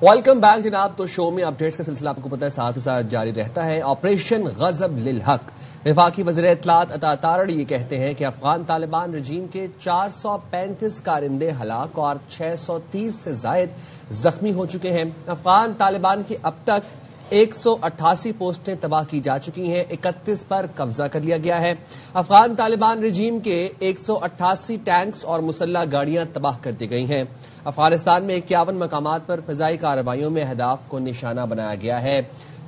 Welcome back जनाब। तो show में अपडेट्स का सिलसिला आपको पता है साथ ही साथ जारी रहता है। ऑपरेशन गजब लिल हक। वफाकी वज़ीर इत्तलात अता तारड़ ये कहते हैं कि अफगान तालिबान रजीम के 435 कारिंदे हलाक और 630 से जायद जख्मी हो चुके हैं। अफगान तालिबान की अब तक 188 पोस्टें तबाह की जा चुकी हैं, 31 पर कब्जा कर लिया गया है। अफगान तालिबान रजीम के 188 टैंक्स और मुसल्ला गाड़ियां तबाह कर दी गई हैं। अफगानिस्तान में 51 मकामात पर फिजाई कार्रवाइयों में अहदाफ को निशाना बनाया गया है।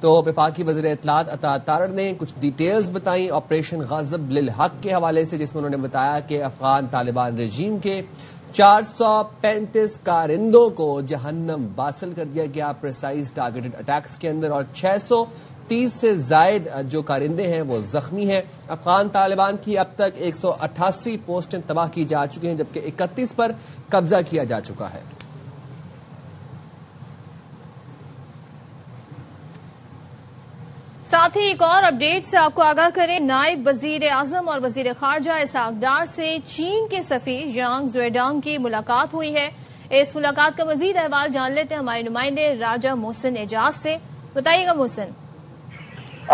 तो वफाकी वज़ीर इत्तलात अता तारड़ ने कुछ डिटेल्स बताई ऑपरेशन गजब लिल हक के हवाले से, जिसमें उन्होंने बताया कि अफगान तालिबान रजीम के 435 कारिंदों को जहन्नम बासिल कर दिया गया प्रिसाइज टारगेटेड अटैक्स के अंदर, और 630 से जायद जो कारिंदे हैं वो जख्मी हैं। अफगान तालिबान की अब तक 188 पोस्टें तबाह की जा चुकी हैं, जबकि 31 पर कब्जा किया जा चुका है। साथ ही एक और अपडेट से आपको आगाह करें, नायब वजीर आजम और वजीर खारजा इसहाक डार से चीन के सफीर यांग ज़ुएडांग की मुलाकात हुई है। इस मुलाकात का मजीद अहवाल जान लेते हैं हमारे नुमाइंदे राजा मोहसिन एजाज से। बताइएगा मोहसिन।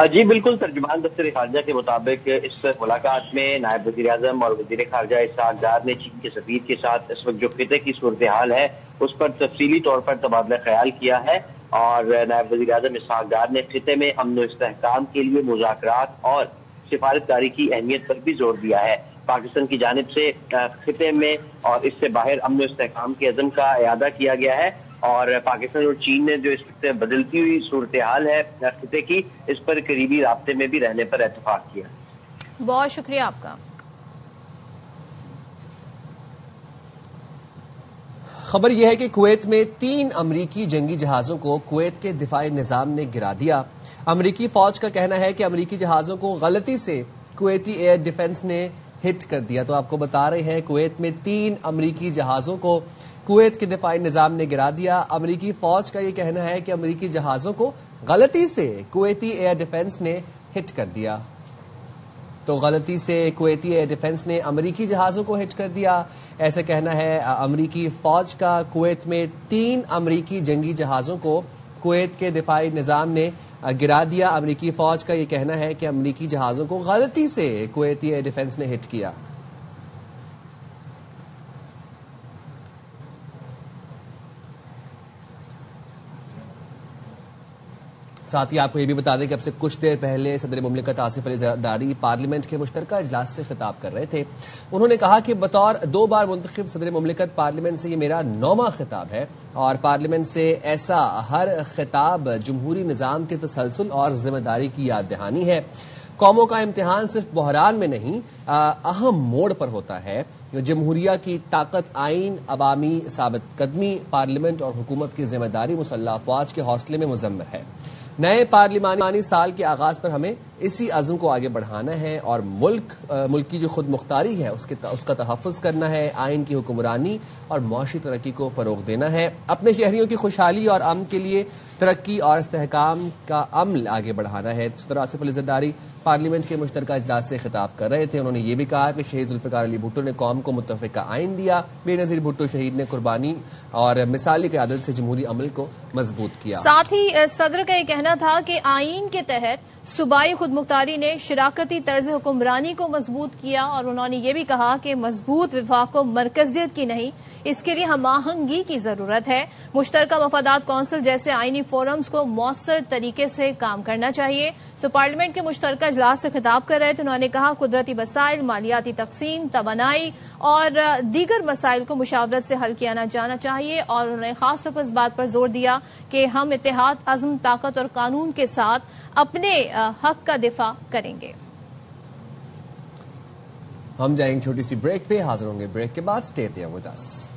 जी बिल्कुल, तर्जुमान दफ्तर खारजा के मुताबिक इस मुलाकात में नायब वजीर आजम और वजीर खारजा इसहाक डार ने चीन के सफीर के साथ इस वक्त जो खिते की सूरत हाल है उस पर तफसीली तौर पर तबादला ख्याल किया है। और नायब वज़ीर आज़म इसहाक डार ने खिते में अमन व इस्तेहकाम के लिए मुज़ाकरात और सिफारतकारी की अहमियत पर भी जोर दिया है। पाकिस्तान की जानिब से खिते में और इससे बाहर अमन व इस्तेहकाम के अज़म का इयादा किया गया है, और पाकिस्तान और चीन ने जो इस वक्त बदलती हुई सूरत हाल है खिते की, इस पर करीबी राब्ते में भी रहने पर इत्तेफाक किया। बहुत शुक्रिया आपका। खबर यह है कि कुवैत में 3 अमरीकी जंगी जहाजों को कुवैत के दिफाई निजाम ने गिरा दिया। अमरीकी फौज का कहना है कि अमरीकी जहाजों को गलती से कुवैती एयर डिफेंस ने हिट कर दिया। तो आपको बता रहे हैं कुवैत में 3 अमरीकी जहाजों को कुवैत के दिफाई निजाम ने गिरा दिया। अमरीकी फौज का यह कहना है कि अमरीकी जहाजों को गलती से कुवैती एयर डिफेंस ने हिट कर दिया। तो गलती से कुवैती एयर डिफेंस ने अमरीकी जहाज़ों को हिट कर दिया, ऐसे कहना है अमरीकी फ़ौज का। कुवैत में 3 अमरीकी जंगी जहाज़ों को कुवैत के दिफाई निज़ाम ने गिरा दिया। अमरीकी फ़ौज का ये कहना है कि अमरीकी जहाज़ों को गलती से कुवैती एयर डिफेंस ने हिट किया। साथ ही आपको ये भी बता दें कि अब से कुछ देर पहले सदर मुमलिकत आसिफ अली ज़रदारी पार्लियामेंट के मुश्तरका इजलास से खिताब कर रहे थे। उन्होंने कहा कि बतौर 2 बार मुंतखब सदर मुमलिकत पार्लियामेंट से ये मेरा 9वां खिताब है, और पार्लियामेंट से ऐसा हर खिताब जमहूरी निज़ाम के तसलसल और जिम्मेदारी की याद दहानी है। कौमों का इम्तिहान सिर्फ बहरान में नहीं, अहम मोड़ पर होता है। जमहूरिया की ताकत आइन, अवामी साबित कदमी, पार्लियामेंट और हुकूमत की जिम्मेदारी मुसल्लह अफवाज के हौसले में मुजम्मर है। नए पार्लिमानी साल के आगाज पर हमें इसी अज़्म को आगे बढ़ाना है और मुल्क की जो खुद मुख्तारी है उसका तहफ़्फ़ुज़ करना है, आइन की हुक्मरानी और मुआशी तरक्की को फ़रोग़ देना है। अपने शहरियों की खुशहाली और अमन के लिए तरक्की और इस्तेहकाम का अमल आगे बढ़ाना है। सदर आसिफ अली ज़रदारी पार्लियामेंट के मुश्तरका इजलास से खिताब कर रहे थे। उन्होंने ये भी कहा कि शहीद जुल्फ़िकार अली भुट्टो ने कौम को मुत्तफ़िक़ा आइन दिया। बेनज़ीर भुट्टो शहीद ने कुर्बानी और मिसाली क़यादत से जमहूरी अमल को मजबूत किया। साथ ही सदर का ये कहना था कि आइन के तहत सूबाई खुद मुख्तारी ने शराकती तर्ज हुक्मरानी को मजबूत किया, और उन्होंने ये भी कहा कि मजबूत विफाक को मरकजियत की नहीं, इसके लिए हम आहंगी की जरूरत है। मुश्तरका मफादात कौंसिल जैसे आइनी फोरम्स को मौसर तरीके से काम करना चाहिए। तो पार्लियामेंट के मुश्तरका इजलास से खिताब कर रहे थे। उन्होंने कहा कुदरती वसाइल, मालियाती तकसीम, तवानाई और दीगर मसाइल को मुशावरत से हल किया जाना चाहिए, और उन्होंने खास तौर पर इस बात पर जोर दिया कि हम इत्तेहाद, अज़्म, ताकत और कानून के साथ अपने हक का दिफा करेंगे। हम जाएंगे छोटी सी ब्रेक पे, हाजिर होंगे ब्रेक के बाद। Stay there with us.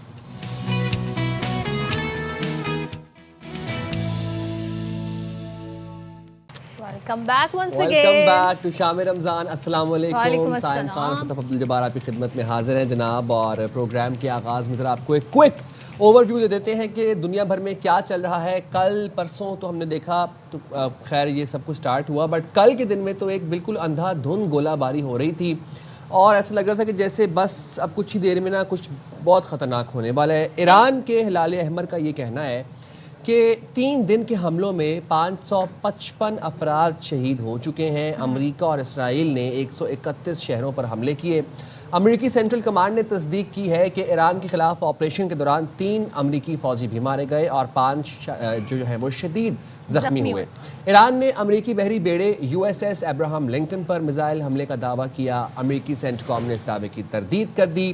Welcome back once again. Welcome back to Shaam Ramzan. अस्सलाम वालेकुम। साइम अस्सलाम। खान सतफ अब्दुल जब्बार आपकी खिदमत में हाजिर हैं जनाब, और प्रोग्राम के आगाज़ में ज़रा आपको एक क्विक ओवरव्यू दे देते हैं कि दुनिया भर में क्या चल रहा है। कल परसों तो हमने देखा, तो खैर ये सब कुछ स्टार्ट हुआ, बट कल के दिन में तो एक बिल्कुल अंधाधुंध गोलाबारी हो रही थी, और ऐसा लग रहा था कि जैसे बस अब कुछ ही देर में ना कुछ बहुत ख़तरनाक होने वाला है। ईरान के हिलाल अहमर का ये कहना है कि 3 दिन के हमलों में 555 अफराद शहीद हो चुके हैं। अमेरिका और इसराइल ने 131 शहरों पर हमले किए। अमेरिकी सेंट्रल कमांड ने तस्दीक की है कि ईरान के खिलाफ ऑपरेशन के दौरान 3 अमेरिकी फौजी भी मारे गए और 5 जो हैं वो शदीद जख्मी हुए। ईरान ने अमेरिकी बहरी बेड़े USS अब्राहम लिंकन पर मिसाइल हमले का दावा किया। अमेरिकी सेंटकॉम ने इस दावे की तरदीद कर दी।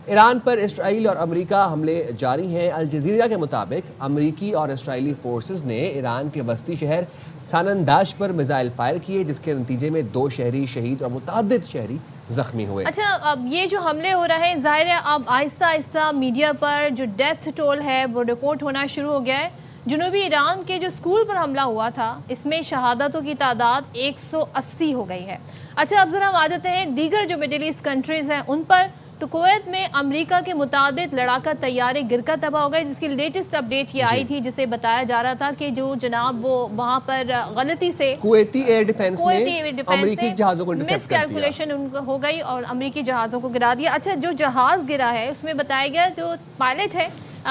ईरान पर इसराइल और अमेरिका हमले जारी हैं। अल जजीरा के मुताबिक अमेरिकी और इसराइली फोर्सेस ने ईरान के वस्ती शहर सानंदाश पर मिसाइल फायर किए, जिसके नतीजे में 2 शहरी शहीद और मुतअद्दिद शहरी जख्मी हुए। अच्छा, अब ये जो हमले हो रहे हैं, जाहिर है अब आहिस्ता आहिस्ता मीडिया पर जो डेथ टोल है वो रिपोर्ट होना शुरू हो गया है। जनूबी ईरान के जो स्कूल पर हमला हुआ था, इसमें शहादतों की तादाद 180 हो गई है। अच्छा, अब जरा हम आ जाते हैं दीगर जो मिडिल ईस्ट कंट्रीज़ हैं उन पर। तो कुवैत में अमेरिका के मुताबिक लड़ाका तैयारे गिरकर तबाह हो गए, जिसकी लेटेस्ट अपडेट ये आई थी, जिसे बताया जा रहा था कि जो जनाब वो वहाँ पर गलती से कुवैती एयर डिफेंस ने अमेरिकी जहाज़ों को मिसकैलकुलेशन हो गई और अमेरिकी जहाज़ों को गिरा दिया। अच्छा, जो जहाज़ गिरा है उसमें बताया गया जो पायलट है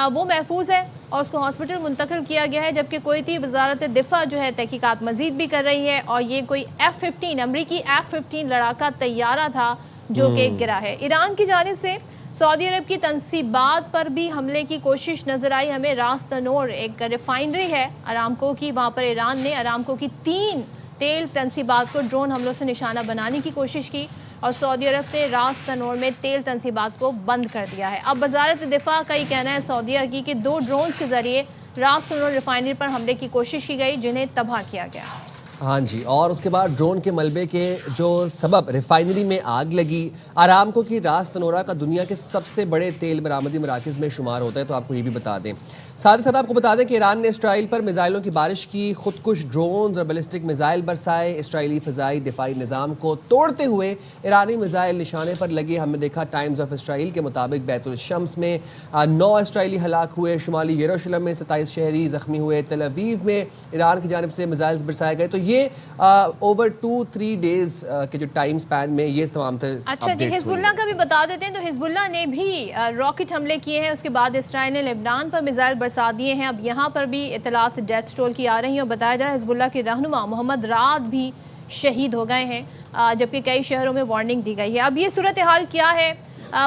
वो महफूज है और उसको हॉस्पिटल मुंतकिल किया गया है, जबकि कुवैती वजारत दिफा जो है तहकीकात मजीद भी कर रही है और ये कोई F-15 अमरीकी F-15 लड़ाका तैयारा था जो कि गिरा है। ईरान की जानिब से सऊदी अरब की तनसीबात पर भी हमले की कोशिश नजर आई हमें। रास तनोर एक रिफाइनरी है अरामको की, वहाँ पर ईरान ने अरामको की 3 तेल तनसीबात को ड्रोन हमलों से निशाना बनाने की कोशिश की और सऊदी अरब ने रास तनोर में तेल तनसीबात को बंद कर दिया है। अब वजारत दिफा का ये कहना है सऊदीया की कि 2 ड्रोन्स के जरिए रास तनोर रिफाइनरी पर हमले की कोशिश की गई, जिन्हें तबाह किया गया। हाँ जी, और उसके बाद ड्रोन के मलबे के जो सबब रिफाइनरी में आग लगी। अरामको की रास तनोरा का दुनिया के सबसे बड़े तेल बरामदी मराकज़ में शुमार होता है, तो आपको ये भी बता दें। साथ ही साथ आपको बता दें कि ईरान ने इसराइल पर मिसाइलों की बारिश की, खुदकुश ड्रोन और बैलिस्टिक मिसाइल बरसाए। इसराइली फ़िज़ाई दिफाई निज़ाम को तोड़ते हुए ईरानी मिसाइल निशाने पर लगे। हमने देखा टाइम्स ऑफ इसराइल के मुताबिक बैतुल शम्स में 9 इसराइली हलाक हुए, शुमाली यरूशलेम में 27 शहरी जख्मी हुए, तल अवीव में ईरान की जानिब से मिसाइल्स बरसाए गए। तो ये ओवर 2-3 डेज के जो टाइम स्पैन में ये तमाम तरह। अच्छा जी, हिजबुल्लाह का भी बता देते हैं। तो हिजबुल्लाह ने भी रॉकेट हमले किए हैं, उसके बाद इसराइल ने लेबनान पर मिसाइल बरसा दिए हैं। अब यहाँ पर भी इतलात डेथ टोल की आ रही हैं और बताया जा रहा है हिजबुल्लाह के रहनुमा मोहम्मद राद भी शहीद हो गए हैं, जबकि कई शहरों में वार्निंग दी गई है। अब ये सूरत हाल क्या है?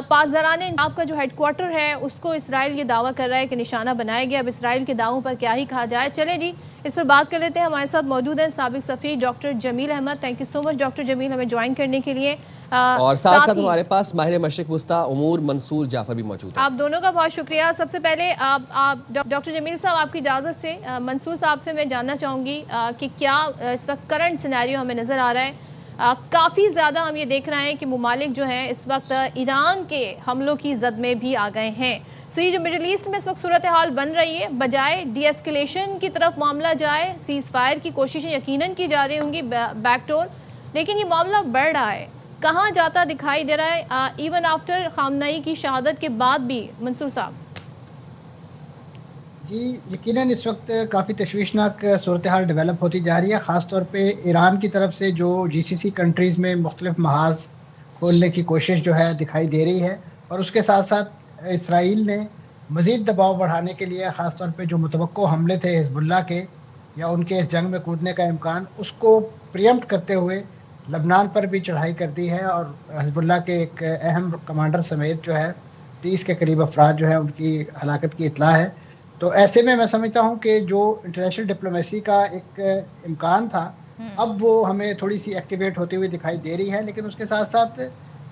पासदारान आपका जो हेडक्वार्टर है उसको इसराइल ये दावा कर रहा है कि निशाना बनाया गया। अब इसराइल के दावों पर क्या ही कहा जाए। चले जी, इस पर बात कर लेते हैं। हमारे साथ मौजूद हैं साबिक सफ़ीर doctor Jamil Ahmed. Thank you so much doctor Jamil हमें ज्वाइन करने के लिए। और साथ साथ हमारे पास माहिर मशरिक वुस्ता उमूर मंसूर जाफर भी मौजूद है। आप दोनों का बहुत शुक्रिया। सबसे पहले आप डॉक्टर जमील साहब, आपकी इजाज़त से मंसूर साहब से मैं जानना चाहूँगी कि क्या इस वक्त करंट सिनेरियो हमें नज़र आ रहा है? काफ़ी ज़्यादा हम ये देख रहे हैं कि मुमालिक जो हैं इस वक्त ईरान के हमलों की जद में भी आ गए हैं। सो ये जो मिडिल ईस्ट में इस वक्त सूरत हाल बन रही है, बजाय डी एस्केलेशन की तरफ मामला जाए, सीज़ फायर की कोशिशें यकीनन की जा रही होंगी बैकडोर, लेकिन ये मामला बढ़ रहा है, कहाँ जाता दिखाई दे रहा है इवन आफ्टर खामनई की शहादत के बाद भी। मंसूर साहब जी, यकीनन इस वक्त काफ़ी तशवीशनाक सूरत हाल डेवलप होती जा रही है, ख़ास तौर पे ईरान की तरफ से जो GCC कंट्रीज़ में मुख्तलिफ महाज खोलने की कोशिश जो है दिखाई दे रही है। और उसके साथ साथ इसराइल ने मज़ीद दबाव बढ़ाने के लिए ख़ास तौर पे जो मुतवक्को हमले थे हिजबुल्लाह के या उनके इस जंग में कूदने का इम्कान, उसको प्रियम्प्ट करते हुए लबनान पर भी चढ़ाई कर दी है और हिजबुल्लाह के एक अहम कमांडर समेत जो है 30 के करीब अफराद जो है उनकी हलाकत की इत्ला है। तो ऐसे में मैं समझता हूँ कि जो इंटरनेशनल डिप्लोमेसी का एक इम्कान था, अब वो हमें थोड़ी सी एक्टिवेट होती हुई दिखाई दे रही है। लेकिन उसके साथ साथ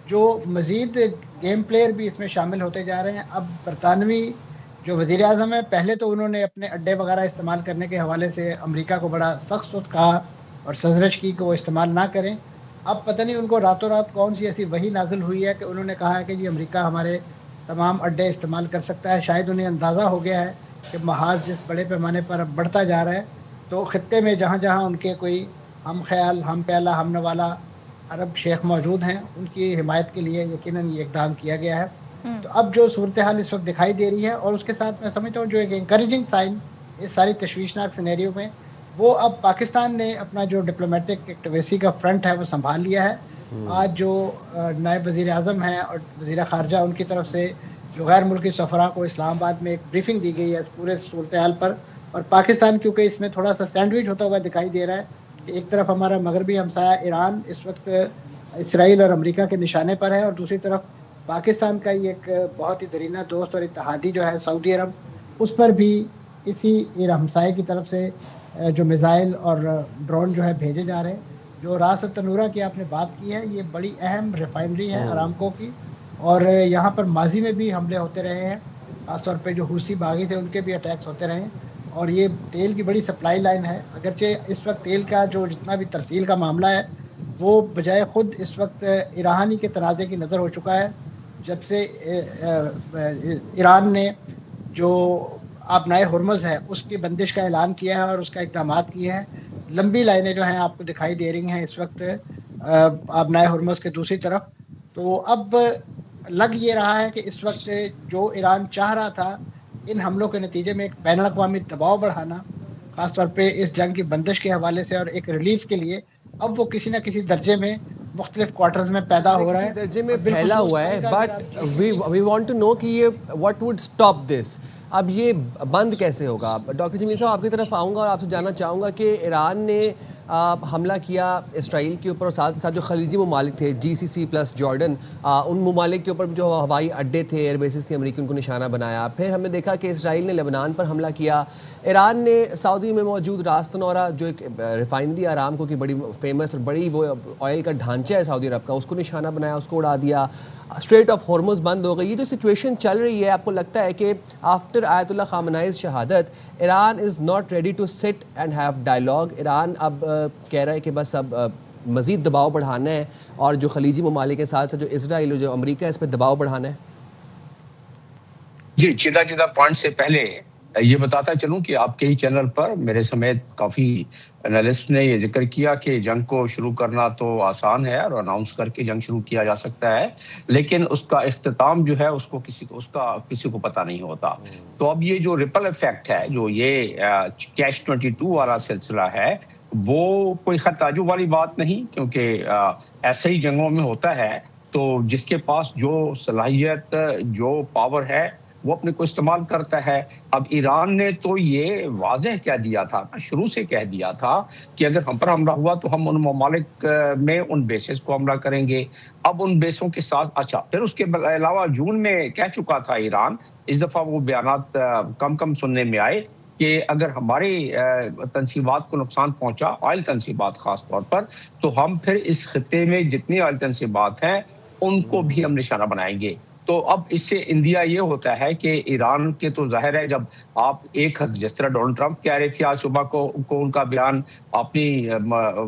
जो मज़ीद गेम प्लेयर भी इसमें शामिल होते जा रहे हैं। अब बरतानवी जो वज़ीर आज़म है, पहले तो उन्होंने अपने अड्डे वगैरह इस्तेमाल करने के हवाले से अमेरिका को बड़ा सख्त कहा और सजरश की कि वो इस्तेमाल ना करें। अब पता नहीं उनको रातों रात कौन सी ऐसी वही नाजिल हुई है कि उन्होंने कहा है कि जी अमेरिका हमारे तमाम अड्डे इस्तेमाल कर सकता है। शायद उन्हें अंदाज़ा हो गया है कि महाज जिस बड़े पैमाने पर अब बढ़ता जा रहा है, तो ख़ित्ते में जहाँ जहाँ उनके कोई हम ख्याल, हम प्याला, हम नवाला अरब शेख मौजूद हैं, उनकी हिमायत के लिए यकीनन ये इक़दाम किया गया है। तो अब जो सूरत हाल इस वक्त दिखाई दे रही है, और उसके साथ मैं समझता हूँ जो एक इंकरेजिंग साइन इस सारी तशवीशनाक सिनेरियो में, वो अब पाकिस्तान ने अपना जो डिप्लोमेटिक एक्टिवेसी का फ्रंट है वो संभाल लिया है। आज जो नायब वज़ीर आज़म हैं और वज़ीर ख़ारजा, उनकी तरफ से जो गैर मुल्की सफ़रा को इस्लामाबाद में एक ब्रीफिंग दी गई है इस पूरे सूरत हाल पर, और पाकिस्तान क्योंकि इसमें थोड़ा सा सैंडविच होता हुआ दिखाई दे रहा है कि एक तरफ हमारा मगरबी हमसाया ईरान इस वक्त इसराइल और अमेरिका के निशाने पर है, और दूसरी तरफ पाकिस्तान का ही एक बहुत ही दरीना दोस्त और इत्तेहादी जो है सऊदी अरब, उस पर भी इसी हमसाये की तरफ से जो मिसाइल और ड्रोन जो है भेजे जा रहे हैं। जो रास तनूरा की आपने बात की है, ये बड़ी अहम रिफाइनरी है अरामको की, और यहाँ पर माजी में भी हमले होते रहे हैं, खासतौर पे जो हुसी बागी थे उनके भी अटैक्स होते रहे हैं, और ये तेल की बड़ी सप्लाई लाइन है। अगरचे इस वक्त तेल का जो जितना भी तरसील का मामला है वो बजाय खुद इस वक्त ईरानी के तनाज़े की नज़र हो चुका है, जब से ईरान ने जो आबनाए हुर्मुज़ है उसकी बंदिश का ऐलान किया है और उसका इक़दाम किए हैं। लंबी लाइनें जो हैं आपको दिखाई दे रही हैं इस वक्त आबनाए हुर्मुज़ के दूसरी तरफ। तो अब लग ये रहा है कि इस वक्त जो ईरान चाह रहा था इन हमलों के नतीजे में एक बैनुल अक़वामी दबाव बढ़ाना, खासतौर पे इस जंग की बंदिश के हवाले से और एक रिलीफ के लिए, अब वो किसी न किसी दर्जे में मुख्तलिफ क्वार्टर्स में पैदा हो रहा है, दर्जे में फैला हुआ है। But we want to know कि ये व्हाट वुड स्टॉप दिस, अब ये बंद कैसे होगा? डॉक्टर जमील साहब आपकी तरफ आऊँगा और आपसे जानना चाहूँगा कि ईरान ने हमला किया इसराइल के ऊपर और साथ ही साथ जो खलीजी ममालिक थे GCC प्लस जॉर्डन, उन ममालिक के ऊपर जो हवाई अड्डे थे, एयर बेसिस थी अमेरिकी, उनको निशाना बनाया। फिर हमने देखा कि इसराइल ने लेबनान पर हमला किया, ईरान ने सऊदी में मौजूद रास तनौरा जो एक रिफाइनरी आरामको की बड़ी फेमस और बड़ी वो ऑयल का ढांचा है सऊदी अरब का, उसको निशाना बनाया, उसको उड़ा दिया। स्ट्रेट ऑफ हॉर्मुज़ बंद हो गई। ये जो सिचुएशन चल रही है, आपको लगता है कि आफ्टर आयतुल्लाह ख़ामेनी's शहादत Iran is not ready to sit and have dialogue? Iran अब कह रहा है कि बस अब मज़ीद दबाव बढ़ाना है और जो खलीजी ममालिक के साथ जो इसराइल जो अमेरिका है इस पर दबाव बढ़ाना है? जी, चिदा पॉइंट से पहले ये बताता चलूं कि आपके ही चैनल पर मेरे समेत काफ़ी एनालिस्ट ने ये जिक्र किया कि जंग को शुरू करना तो आसान है और अनाउंस करके जंग शुरू किया जा सकता है, लेकिन उसका इख्तिताम जो है उसको किसी को पता नहीं होता। तो अब ये जो रिपल इफेक्ट है, जो ये कैश 22 वाला सिलसिला है, वो कोई खैर ताज्जुब वाली बात नहीं, क्योंकि ऐसे ही जंगों में होता है। तो जिसके पास जो सलाहियत, जो पावर है, वो अपने को इस्तेमाल करता है। अब ईरान ने तो ये वाज़ेह कह दिया था, शुरू से कह दिया था कि अगर हम पर हमला हुआ तो हम उन ममालिक में उन बेसेस को हमला करेंगे। अब उन बेसों के साथ फिर उसके अलावा जून में कह चुका था ईरान, इस दफ़ा वो बयानात कम सुनने में आए कि अगर हमारे तनसीबात को नुकसान पहुंचा, ऑयल तनसीबात खास तौर पर, तो हम फिर इस खित्ते में जितनी ऑयल तनसीबात हैं उनको भी हम निशाना बनाएंगे। तो अब इससे इंदिया ये होता है कि ईरान के तो जाहिर है, जब आप जिस तरह डोनाल्ड ट्रंप कह रहे थे आज सुबह को उनका बयान अपनी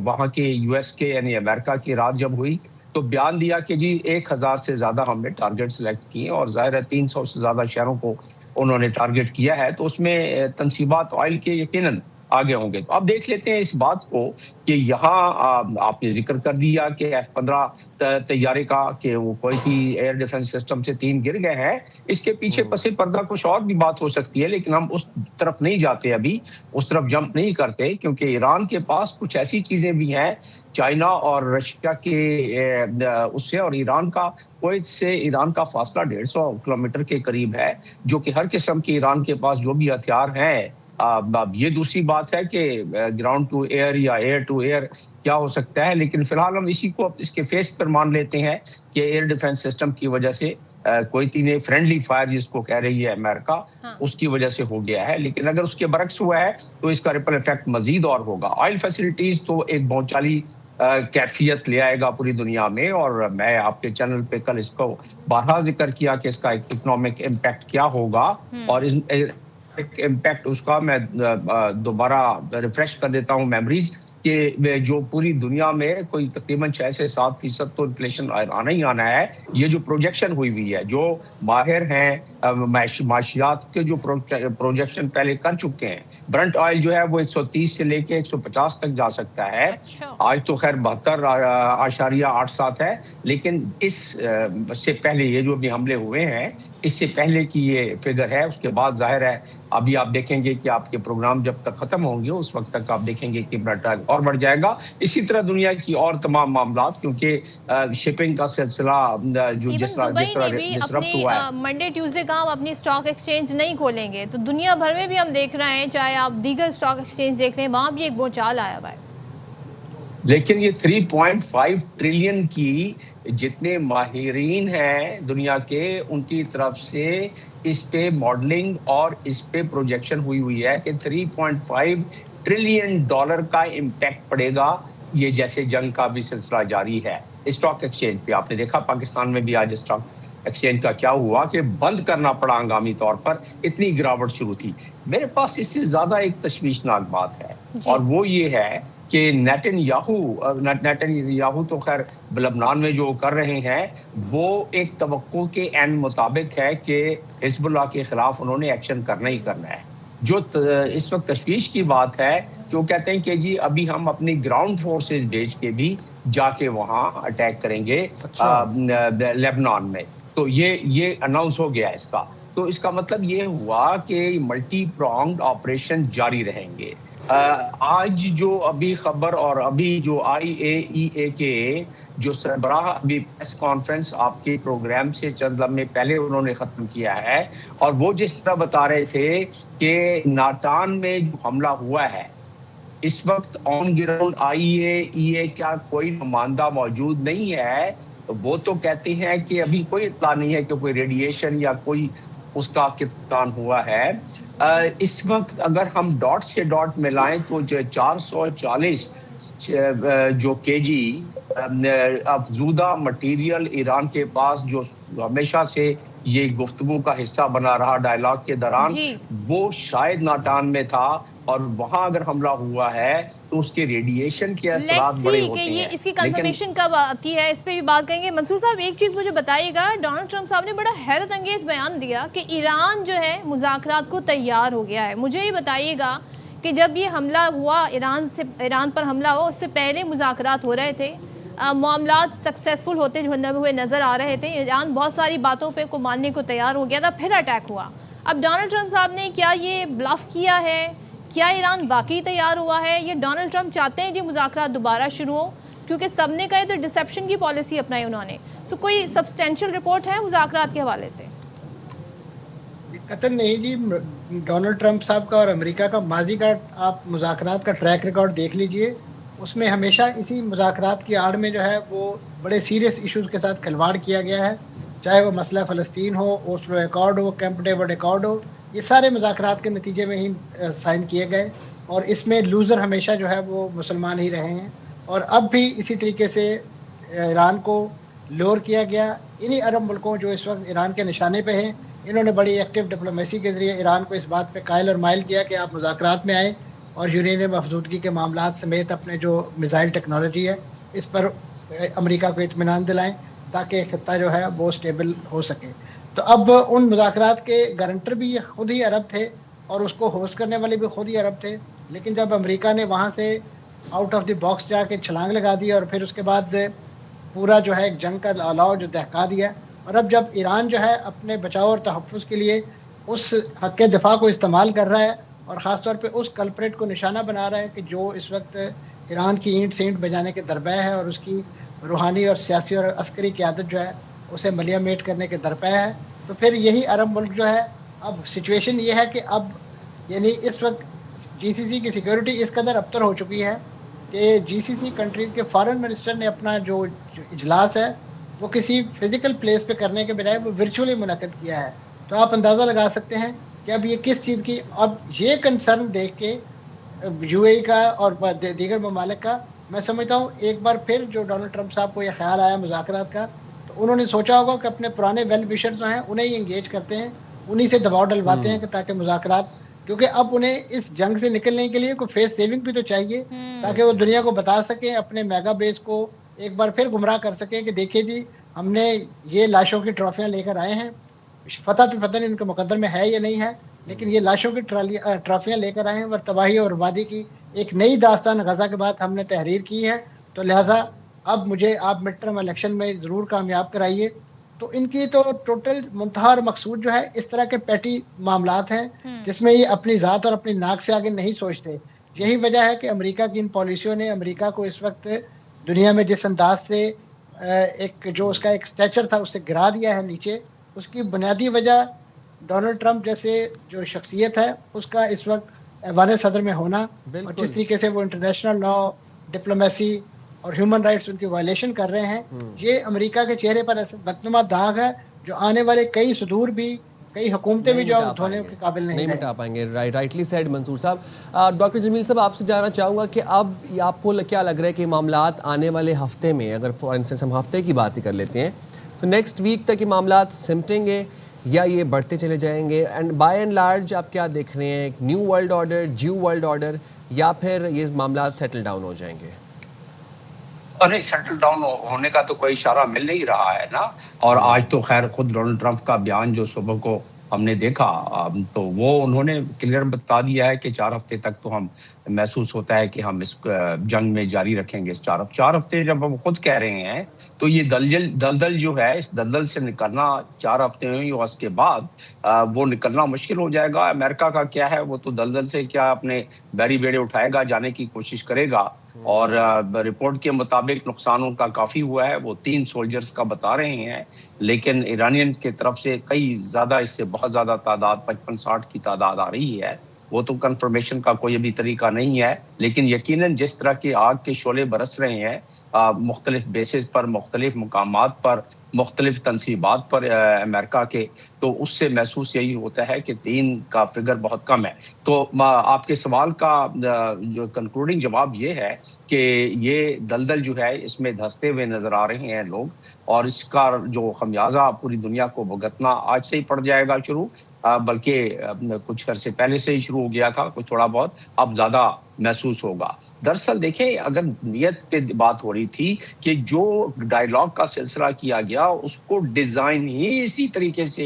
वहाँ के US के यानी अमेरिका की रात जब हुई तो बयान दिया कि जी 1000 से ज़्यादा हमने टारगेट सिलेक्ट किए और जाहिर है 300 से ज़्यादा शहरों को उन्होंने टारगेट किया है, तो उसमें तनसीबात ऑयल के यकीनन आगे होंगे। तो अब देख लेते हैं इस बात को कि यहाँ आपने जिक्र कर दिया कि F-15 तैयारे का कि वो कुवैती एयर डिफेंस सिस्टम से 3 गिर गए हैं। इसके पीछे पसे पर्दा कुछ और भी बात हो सकती है, लेकिन हम उस तरफ नहीं जाते, अभी उस तरफ जंप नहीं करते, क्योंकि ईरान के पास कुछ ऐसी चीजें भी हैं, चाइना और रशिया के उससे, और ईरान का कुवैत से ईरान का फासला 150 किलोमीटर के करीब है, जो कि हर किस्म के ईरान के पास जो भी हथियार हैं। अब ये दूसरी बात है कि ग्राउंड टू एयर या एयर टू एयर क्या हो सकता है, लेकिन फिलहाल हम इसी को इसके फेस पर मान लेते हैं कि एयर डिफेंस सिस्टम की वजह से कुवैती ने फ्रेंडली फायर जिसको कह रही है अमेरिका, उसकी वजह से हो गया है। लेकिन अगर उसके बरक्स हुआ है तो इसका रिपल इफेक्ट मजीद और होगा। ऑयल फैसिलिटीज तो एक भौचाली कैफियत ले आएगा पूरी दुनिया में, और मैं आपके चैनल पे कल इसको बारहा जिक्र किया कि इसका इकोनॉमिक इम्पैक्ट क्या होगा, और इस इम्पैक्ट उसका मैं दोबारा रिफ्रेश कर देता हूँ मेमोरीज कि जो पूरी दुनिया में कोई तकरीबन 6 से 7% तो इन्फ्लेशन आना ही आना है। ये जो प्रोजेक्शन हुई है, जो माहिर हैं माशियात के जो प्रोजेक्शन पहले कर चुके हैं, ब्रंट ऑयल जो है वो 130 से लेके 150 तक जा सकता है। आज तो खैर 72.87 है, लेकिन इस से पहले ये जो भी हमले हुए हैं, इससे पहले की ये फिगर है। उसके बाद जाहिर है अभी आप देखेंगे कि आपके प्रोग्राम जब तक खत्म होंगे उस वक्त तक आप देखेंगे कि अटैक और बढ़ जाएगा। इसी तरह दुनिया की और तमाम मामला, क्योंकि शिपिंग का सिलसिला जो जिस तरह डिसरप्ट हुआ है। मंडे ट्यूसडे का हम अपनी स्टॉक एक्सचेंज नहीं खोलेंगे तो दुनिया भर में भी हम देख रहे हैं, चाहे आप दीगर स्टॉक एक्सचेंज देख रहे हैं, वहां भी एक भूचाल आया हुआ है। लेकिन ये 3.5 ट्रिलियन की जितने माहिरीन हैं दुनिया के, उनकी तरफ से इस पे मॉडलिंग और इस पे प्रोजेक्शन हुई है कि 3.5 ट्रिलियन डॉलर का इम्पैक्ट पड़ेगा। ये जैसे जंग का भी सिलसिला जारी है स्टॉक एक्सचेंज पे, आपने देखा पाकिस्तान में भी आज स्टॉक एक्सचेंज का क्या हुआ कि बंद करना पड़ा हंगामी तौर पर, इतनी गिरावट शुरू थी। मेरे पास इससे ज्यादा एक तशवीशनाक बात है और वो ये है कि नेतन्याहू तो खैर लबनान में जो कर रहे हैं वो एक तवक्को के एंड मुताबिक है कि हिजबुल्लाह के खिलाफ उन्होंने एक्शन करना ही करना है। जो इस वक्त तशवीश की बात है कि वो कहते हैं कि जी अभी हम अपनी ग्राउंड फोर्सेस भेज के भी जाके वहां अटैक करेंगे लेबनान में। तो ये अनाउंस हो गया इसका। तो इसका मतलब ये हुआ कि मल्टी प्रॉन्ग्ड ऑपरेशन जारी रहेंगे। आज जो अभी खबर और अभी जो IAEA के जो सरबराह अभी प्रेस कॉन्फ्रेंस आपके प्रोग्राम से चंद लम्हे पहले उन्होंने खत्म किया है और वो जिस तरह बता रहे थे कि नाटान में जो हमला हुआ है इस वक्त ऑन ग्राउंड IAEA का कोई नुमाइंदा मौजूद नहीं है। वो तो कहते हैं कि अभी कोई इत्तला नहीं है कि कोई रेडिएशन या कोई उसका नुकसान हुआ है। इस वक्त अगर हम डॉट से डॉट मिलाएं तो जो 440 जो केजी अफजूदा मटेरियल ईरान के पास जो हमेशा से ये गुफ्तगू का हिस्सा बना रहा डायलॉग के दौरान, वो शायद नाटान में था और वहां अगर हमला हुआ है तो उसके रेडिएशन के असरात बड़े होते हैं। इसकी कंफर्मेशन कब आती है इस पे भी बात करेंगे। मंसूर साहब एक चीज मुझे बताइएगा, डोनाल्ड ट्रंप साहब ने बड़ा हैरत अंगेज बयान दिया कि ईरान जो है मुज़ाकरात को तैयार हो गया है। मुझे ये बताइएगा कि जब ये हमला हुआ ईरान पर हमला हुआ उससे पहले मुज़ाकरात हो रहे थे, मामलात सक्सेसफुल होते हुए नजर आ रहे थे, ईरान बहुत सारी बातों पे को मानने को तैयार हो गया था, फिर अटैक हुआ। अब डोनाल्ड ट्रंप साहब ने क्या ये ब्लफ किया है? क्या ईरान वाकई तैयार हुआ है? ये डोनाल्ड ट्रंप चाहते हैं कि मुज़ाकरात दोबारा शुरू हो? क्योंकि सबने कहे तो डिसेप्शन की पॉलिसी अपनाई उन्होंने। सो कोई सब्सटेंशियल रिपोर्ट है मुज़ाकरात के हवाले से? कतई नहीं जी। डोनाल्ड ट्रंप साहब का और अमेरिका का माजी का आप मुज़ाकरात का ट्रैक रिकॉर्ड देख लीजिए, उसमें हमेशा इसी मुज़ाकरात की आड़ में जो है वो बड़े सीरियस इश्यूज़ के साथ खिलवाड़ किया गया है। चाहे वो मसला फ़लस्तीन हो, ओस्लो एकॉर्ड हो, कैंप डेविड एकॉर्ड हो, ये सारे मुज़ाकरात के नतीजे में ही साइन किए गए और इसमें लूज़र हमेशा जो है वो मुसलमान ही रहे हैं। और अब भी इसी तरीके से ईरान को लोअर किया गया। इन्हीं अरब मुल्कों जो इस वक्त ईरान के निशाने पे हैं, इन्होंने बड़ी एक्टिव डिप्लोमेसी के ज़रिए ईरान को इस बात पे कायल और माइल किया कि आप मुज़ाकरात में आए और यूरेनियम अफजूदगी के मामलात समेत अपने जो मिसाइल टेक्नोलॉजी है इस पर अमेरिका को इत्मीनान दिलाएं ताकि खित्ता जो है वो स्टेबल हो सके। तो अब उन मुज़ाकरात के गारंटर भी खुद ही अरब थे और उसको होस्ट करने वाले भी खुद ही अरब थे। लेकिन जब अमेरिका ने वहाँ से आउट ऑफ द बॉक्स जाके छलांग लगा दी और फिर उसके बाद पूरा जो है एक जंग का अलाव जो दहका दिया, और अब जब ईरान जो है अपने बचाव और तहफ़्फ़ुज़ के लिए उस हक़ के दिफा को इस्तेमाल कर रहा है और ख़ास तौर पे उस कल्प्रेट को निशाना बना रहा है कि जो इस वक्त ईरान की ईंट से ईंट बजाने के दरपे है और उसकी रूहानी और सियासी और अस्करी क़यादत जो है उसे मलियामेट करने के दरपे है, तो फिर यही अरब मुल्क जो है, अब सिचुएशन ये है कि अब यानी इस वक्त GCC की सिक्योरिटी इस कदर अबतर हो चुकी है कि GCC कंट्रीज़ के फॉरेन मिनिस्टर ने अपना जो इजलास है वो किसी फिजिकल प्लेस पे करने के बजाय वो वर्चुअली मुनक़्क़िद किया है। तो आप अंदाज़ा लगा सकते हैं कि अब ये किस चीज़ की, अब ये कंसर्न देख के UAE का और दीगर ममालिक का, मैं समझता हूँ एक बार फिर जो डोनाल्ड ट्रंप साहब को यह ख्याल आया मुज़ाकरात का, तो उन्होंने सोचा होगा कि अपने पुराने वेल विशर जो हैं उन्हें ही इंगेज करते हैं, उन्हीं से दबाव डलवाते हैं कि ताकि मुज़ाकरात, क्योंकि अब उन्हें इस जंग से निकलने के लिए कोई फेस सेविंग भी तो चाहिए ताकि वो दुनिया को बता सकें, अपने मेगा बेस को एक बार फिर गुमराह कर सकें कि देखिए जी हमने ये लाशों की ट्रॉफियाँ लेकर आए हैं, फतह तो पता नहीं उनके मुकद्दर में है या नहीं है, लेकिन ये लाशों की ट्रॉफियाँ लेकर आए हैं और तबाही और बर्बादी की एक नई दास्तान गजा के बाद हमने तहरीर की है। तो लिहाजा अब मुझे आप मिड टर्म इलेक्शन में ज़रूर कामयाब कराइए तो इनकी तो टोटल मुंतहा और मकसूद जो है इस तरह के पैटी मामलात हैं जिसमें ये अपनी ज़ात और अपनी नाक से आगे नहीं सोचते। यही वजह है कि अमेरिका की इन पॉलिसियों ने अमेरिका को इस वक्त दुनिया में जिस अंदाज से एक जो उसका एक स्टैचर था उससे गिरा दिया है नीचे। उसकी बुनियादी वजह डोनाल्ड ट्रंप जैसे जो शख्सियत है उसका इस वक्त ऐवान सदर में होना और जिस तरीके से वो इंटरनेशनल लॉ, डिप्लोमेसी और ह्यूमन राइट्स उनकी वायलेशन कर रहे हैं, ये अमेरिका के चेहरे पर ऐसा बदनुमा दाग है जो आने वाले कई सुदूर भी, कई हुकूमतें भी जो धोने के काबिल नहीं मिटा पाएंगे। राइटली सेड मंसूर साहब। डॉक्टर जमील साहब, आपसे जानना चाहूँगा कि अब आपको क्या लग रहा है कि मामलात आने वाले हफ्ते में, अगर फॉर इंस्टेंस हम हफ्ते की बात ही कर लेते हैं, तो नेक्स्ट वीक तक ये मामलात सिमटेंगे या ये बढ़ते चले जाएंगे? एंड बाय एंड लार्ज आप क्या देख रहे हैं, एक new world order, new world order, या फिर ये मामलात सेटल डाउन हो जाएंगे? अरे सेटल डाउन होने का तो कोई इशारा मिल नहीं रहा है ना। और आज तो खैर खुद डोनाल्ड ट्रंप का बयान जो सुबह को हमने देखा, तो वो उन्होंने क्लियर बता दिया है कि 4 हफ्ते तक तो हम महसूस होता है कि हम इस जंग में जारी रखेंगे। इस 4 हफ्ते जब हम खुद कह रहे हैं तो ये दलदल जो है, इस दलदल से निकलना 4 हफ्ते में और उसके बाद वो निकलना मुश्किल हो जाएगा। अमेरिका का क्या है, वो तो दलदल से क्या अपने बैरी बेड़े उठाएगा, जाने की कोशिश करेगा। और रिपोर्ट के मुताबिक नुकसान उनका काफ़ी हुआ है, वो 3 सोल्जर्स का बता रहे हैं, लेकिन ईरानियन की तरफ से कई ज़्यादा, इससे बहुत ज़्यादा तादाद 55-60 की तादाद आ रही है। वो तो कंफर्मेशन का कोई अभी तरीका नहीं है, लेकिन यकीनन जिस तरह के आग के शोले बरस रहे हैं मुख्तलिफ बेसिस पर, मुख्तलिफ मुकामात पर, मुख्तलिफ तनसीबात पर अमेरिका के, तो उससे महसूस यही होता है कि 3 का फिगर बहुत कम है। तो आपके सवाल का जो कंक्लूडिंग जवाब ये है कि ये दलदल जो है इसमें धंसते हुए नजर आ रहे हैं लोग, और इसका जो खमियाजा पूरी दुनिया को भुगतना आज से ही पड़ जाएगा शुरू, बल्कि कुछ अरसे पहले से ही शुरू हो गया था, कुछ थोड़ा बहुत अब ज्यादा महसूस होगा। दरअसल देखें, अगर नियत पे बात हो रही थी कि जो डायलॉग का सिलसिला किया गया उसको डिजाइन ही इसी तरीके से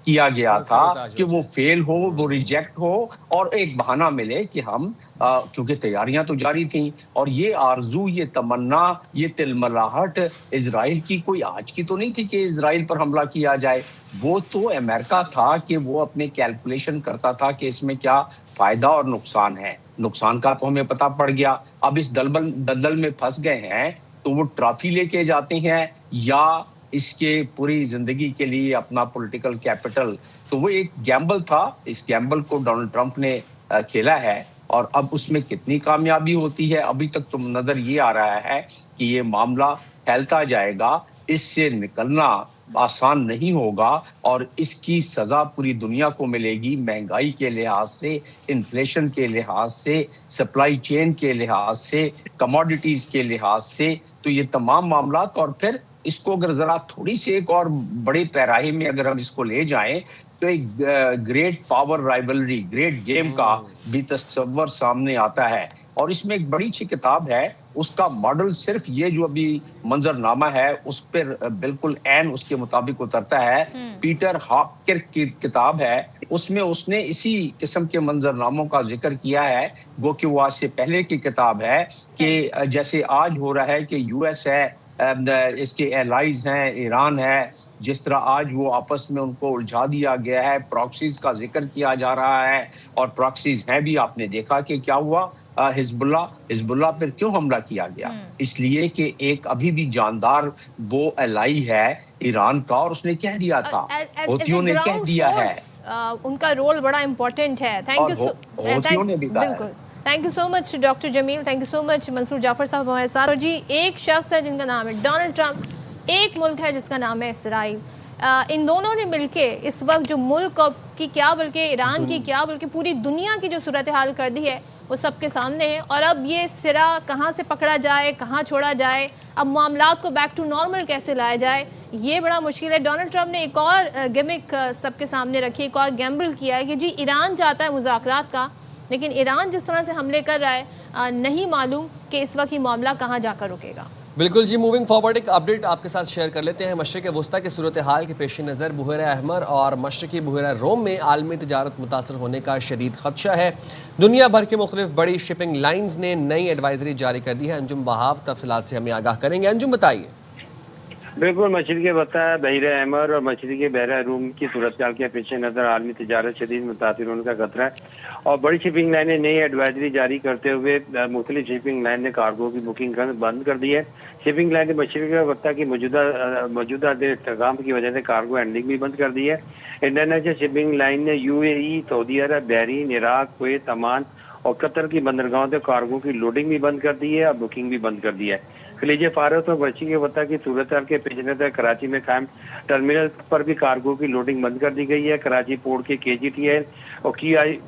किया गया था कि वो फेल हो, वो रिजेक्ट हो और एक बहाना मिले कि हम क्योंकि तैयारियां तो जारी थी, और ये आरजू, ये तमन्ना, ये तिलमलाहट इजराइल की कोई आज की तो नहीं थी कि इजराइल पर हमला किया जाए। वो तो अमेरिका था कि वो अपने कैलकुलेशन करता था कि इसमें क्या फायदा और नुकसान है। नुकसान का तो हमें पता पड़ गया। अब इस दलदल में फंस गए हैं तो वो ट्रॉफी लेके जाते हैं या इसके पूरी जिंदगी के लिए अपना पॉलिटिकल कैपिटल। तो वो एक गैम्बल था, इस गैम्बल को डोनाल्ड ट्रंप ने खेला है, और अब उसमें कितनी कामयाबी होती है अभी तक तो नजर ये आ रहा है कि ये मामला फैलता जाएगा, इससे निकलना आसान नहीं होगा और इसकी सजा पूरी दुनिया को मिलेगी, महंगाई के लिहाज से, इन्फ्लेशन के लिहाज से, सप्लाई चेन के लिहाज से, कमोडिटीज के लिहाज से। तो ये तमाम मामलात, और फिर इसको अगर जरा थोड़ी सी एक और बड़े पैराहे में अगर हम इसको ले जाएं तो एक great power rivalry, great game का भी तस्वर सामने आता है। और इसमें एक बड़ी अच्छी किताब है, उसका मॉडल सिर्फ ये जो अभी मंजरनामा है उस पर बिल्कुल एन उसके मुताबिक उतरता है। पीटर हॉपकिर्क की किताब है, उसमें उसने इसी किस्म के मंजरनामों का जिक्र किया है, वो कि वो आज से पहले की किताब है कि जैसे आज हो रहा है कि यूएस है, इसके एलाइज हैं, ईरान है, जिस तरह आज वो आपस में उनको उलझा दिया गया है, प्रॉक्सीज का जिक्र किया जा रहा है, और प्रॉक्सीज हैं भी। आपने देखा कि क्या हुआ, हिजबुल्लाह पर क्यों हमला किया गया, इसलिए कि एक अभी भी जानदार वो एलाई है ईरान का, और उसने कह दिया था, हूथियों ने कह दिया है, उनका रोल बड़ा इंपॉर्टेंट है। थैंक यू, बिल्कुल, thank you so much doctor Jameel, thank you so much Mansoor Jafar साहब हमारे साथ। और जी, एक शख्स है जिनका नाम है डोनाल्ड ट्रंप, एक मुल्क है जिसका नाम है इसराइल। इन दोनों ने मिलके इस वक्त जो मुल्क की क्या, बल्कि ईरान की क्या, बल्कि पूरी दुनिया की जो सूरत हाल कर दी है वो सबके सामने है। और अब ये सिरा कहाँ से पकड़ा जाए, कहाँ छोड़ा जाए, अब मामलात को बैक टू नॉर्मल कैसे लाया जाए, ये बड़ा मुश्किल है। डोनाल्ड ट्रंप ने एक और गिमिक सबके सामने रखी, एक और गैम्बल किया है कि जी ईरान चाहता है मुज़ाकरात का, लेकिन ईरान जिस तरह से हमले कर रहा है नहीं मालूम कि इस वक्त ये मामला कहाँ जाकर रुकेगा। बिल्कुल जी, मूविंग फॉरवर्ड एक अपडेट आपके साथ शेयर कर लेते हैं। मशरिक़ वस्ता की सूरत हाल के पेश नज़र बहरा अहमर और मशरक़ी बहरा रोम में आलमी तजारत मुतासर होने का शदीद खदशा है। दुनिया भर के मुख्तलिफ बड़ी शिपिंग लाइन्स ने नई एडवाइजरी जारी कर दी है। अंजुम वहाब तफसीलात से हमें आगाह करेंगे। अंजुम, बताइए। बिल्कुल, मछली के बत्ता, बहिरा अहमर और मछली के बहरा रूम की सूरत के पीछे नजर आलमी तजारत शदीद मुतासिर होने का खतरा है और बड़ी शिपिंग लाइनें नई एडवाइजरी जारी करते हुए मुख्तलिफ शिपिंग लाइन ने कार्गो की बुकिंग बंद कर दी है। शिपिंग लाइन ने मछली के बत्ता की मौजूदा इस्तेमाल की वजह से कार्गो हैंडलिंग भी बंद कर दी है। इंटरनेशनल शिपिंग लाइन ने UAE, सऊदी अरब, बहरीन, इराक, कुवैत, अमान और कतर की बंदरगाहों से कार्गो की लोडिंग भी बंद कर दी है और बुकिंग भी बंद कर दी है। खलीज फारस और मछली के बत्ता की सूरत के पेश नज़र कराची में कायम टर्मिनल पर भी कार्गो की लोडिंग बंद कर दी गई है। कराची पोर्ट के KGTL और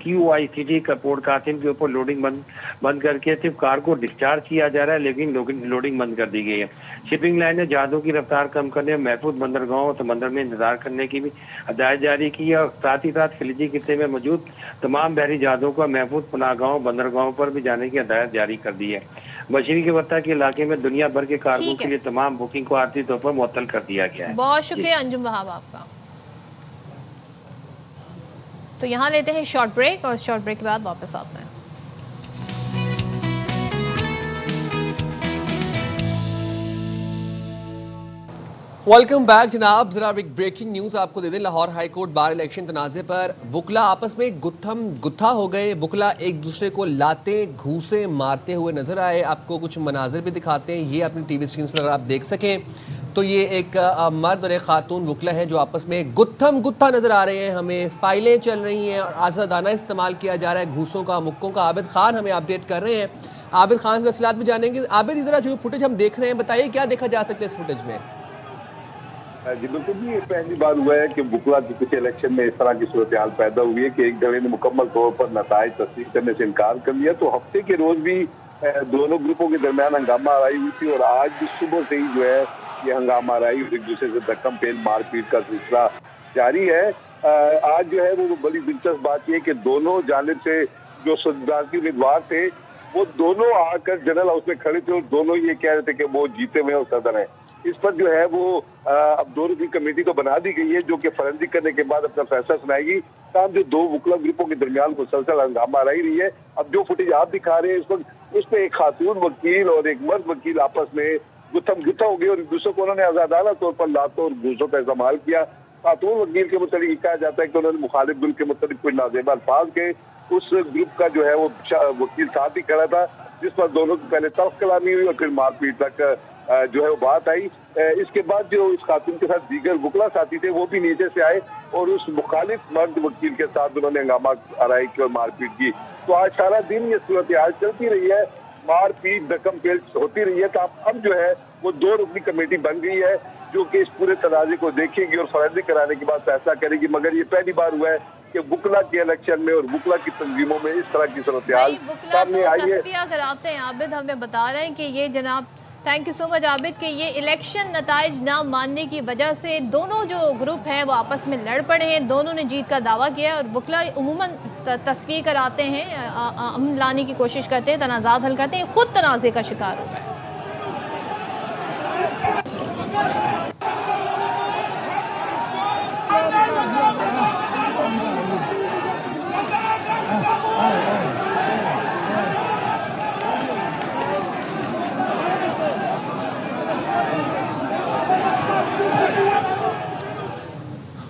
QICT पोर्ट कासिम के ऊपर लोडिंग बंद करके सिर्फ कार्गो डिस्चार्ज किया जा रहा है, लेकिन लोडिंग बंद कर दी गई है। शिपिंग लाइन ने जहाजों की रफ्तार कम करने और महफूज बंदरगाहों और समंदर में इंतजार करने की भी हदायत जारी की है और साथ ही साथ खलीजी खिते में मौजूद तमाम बहरी जहाजों को महफूज पनाहगाहों बंदरगाहों पर भी जाने की हदायत जारी कर दी है। मछली के बत्ता के इलाके में दुनिया भर के कार्गो के लिए तमाम बुकिंग को आर्थिक तौर पर मुअत्तल कर दिया गया है। बहुत शुक्रिया अंजुम वहाब आपका। तो यहाँ लेते हैं शॉर्ट ब्रेक और शॉर्ट ब्रेक के बाद वापस आते हैं। वेलकम बैक जनाब। जरा एक ब्रेकिंग न्यूज आपको दे दें। Lahore high court bar election तनाज़े पर वुकला आपस में गुत्था हो गए। वुकला एक दूसरे को लाते घूसे मारते हुए नजर आए। आपको कुछ मनाजिर भी दिखाते हैं, ये अपनी टीवी स्क्रीन पर अगर आप देख सकें तो ये एक मर्द और एक खातून वुकला है जो आपस में गुत्था नजर आ रहे हैं। हमें फाइलें चल रही हैं और आज़ादाना इस्तेमाल किया जा रहा है घूसों का, मुक्कों का। आबिद खान हमें अपडेट कर रहे हैं। आबिद खान से तफसीलात भी जानेंगे। आबिद, ज़रा जो फुटेज हम देख रहे हैं बताइए क्या देखा जा सकता है इस फुटेज में? जी बिल्कुल भी, ये पहली बार हुआ है कि वुकला की कुछ इलेक्शन में इस तरह की सूरत हाल पैदा हुई है कि एक धड़े ने मुकम्मल तौर पर नताइज तस्दीक करने से इनकार कर लिया। तो हफ्ते के रोज भी दोनों ग्रुपों के दरमियान हंगामा आराई हुई थी और आज भी सुबह से ही जो है ये हंगामा आराई और एक दूसरे से धक्कम पेल मारपीट का सिलसिला जारी है। आज जो है वो बड़ी दिलचस्प बात यह कि दोनों जानिब से जो सदारती उम्मीदवार थे वो दोनों आकर जनरल हाउस में खड़े थे और दोनों ये कह रहे थे कि वो जीते हुए और सदर हैं। इस पर जो है वो अब 2 रुकनी कमेटी तो बना दी गई है जो कि फॉरेंसिक करने के बाद अपना फैसला सुनाएगी। तमाम जो 2 वुकला ग्रुपों के दरमियान मुसलसल हंगामा रही रही है। अब जो फुटेज आप दिखा रहे हैं इस वक्त उसमें एक खातून वकील और एक मर्द वकील आपस में गुत्था हो गए और एक दूसरे को उन्होंने आजादाना तौर पर लातों और घूसों का इस्तेमाल किया। खातून वकील के मुताबिक कहा जाता है कि उन्होंने मुखालिफ ग्रुप के मुताबिक कोई नाजेबा अल्फाज के उस ग्रुप का जो है वो वकील साथ ही खड़ा था, जिस पर दोनों की पहले तल्ख कलामी हुई और फिर मारपीट तक जो है वो बात आई। इसके बाद जो इस खातून के साथ दीगर वुकला साथी थे वो भी नीचे से आए और उस मुखालिफ मर्द वकील के साथ उन्होंने हंगामा आराई की और मारपीट की। तो आज सारा दिन ये सूरत हाल चलती रही है, मारपीट धक्कम पेल होती रही है। तो अब जो है वो 2 रुकनी कमेटी बन गई है जो कि इस पूरे तनाजे को देखेगी और फॉरेंसिक कराने के बाद फैसला करेगी। मगर ये पहली बार हुआ है कि वुकला के इलेक्शन में और वुकला की तंजीमों में इस तरह की सूरत हाल सामने आई है। तस्वीर अगर आते हैं आबिद हमें बता रहे हैं कि ये जनाब, thank you so much Abid, कि ये इलेक्शन नताइज ना मानने की वजह से दोनों जो ग्रुप हैं वो आपस में लड़ पड़े हैं। दोनों ने जीत का दावा किया और वुकला उमूमन तस्वीर कराते हैं, अमन लाने की कोशिश करते हैं, तनाज़ात हल करते हैं, खुद तनाज़े का शिकार होता है।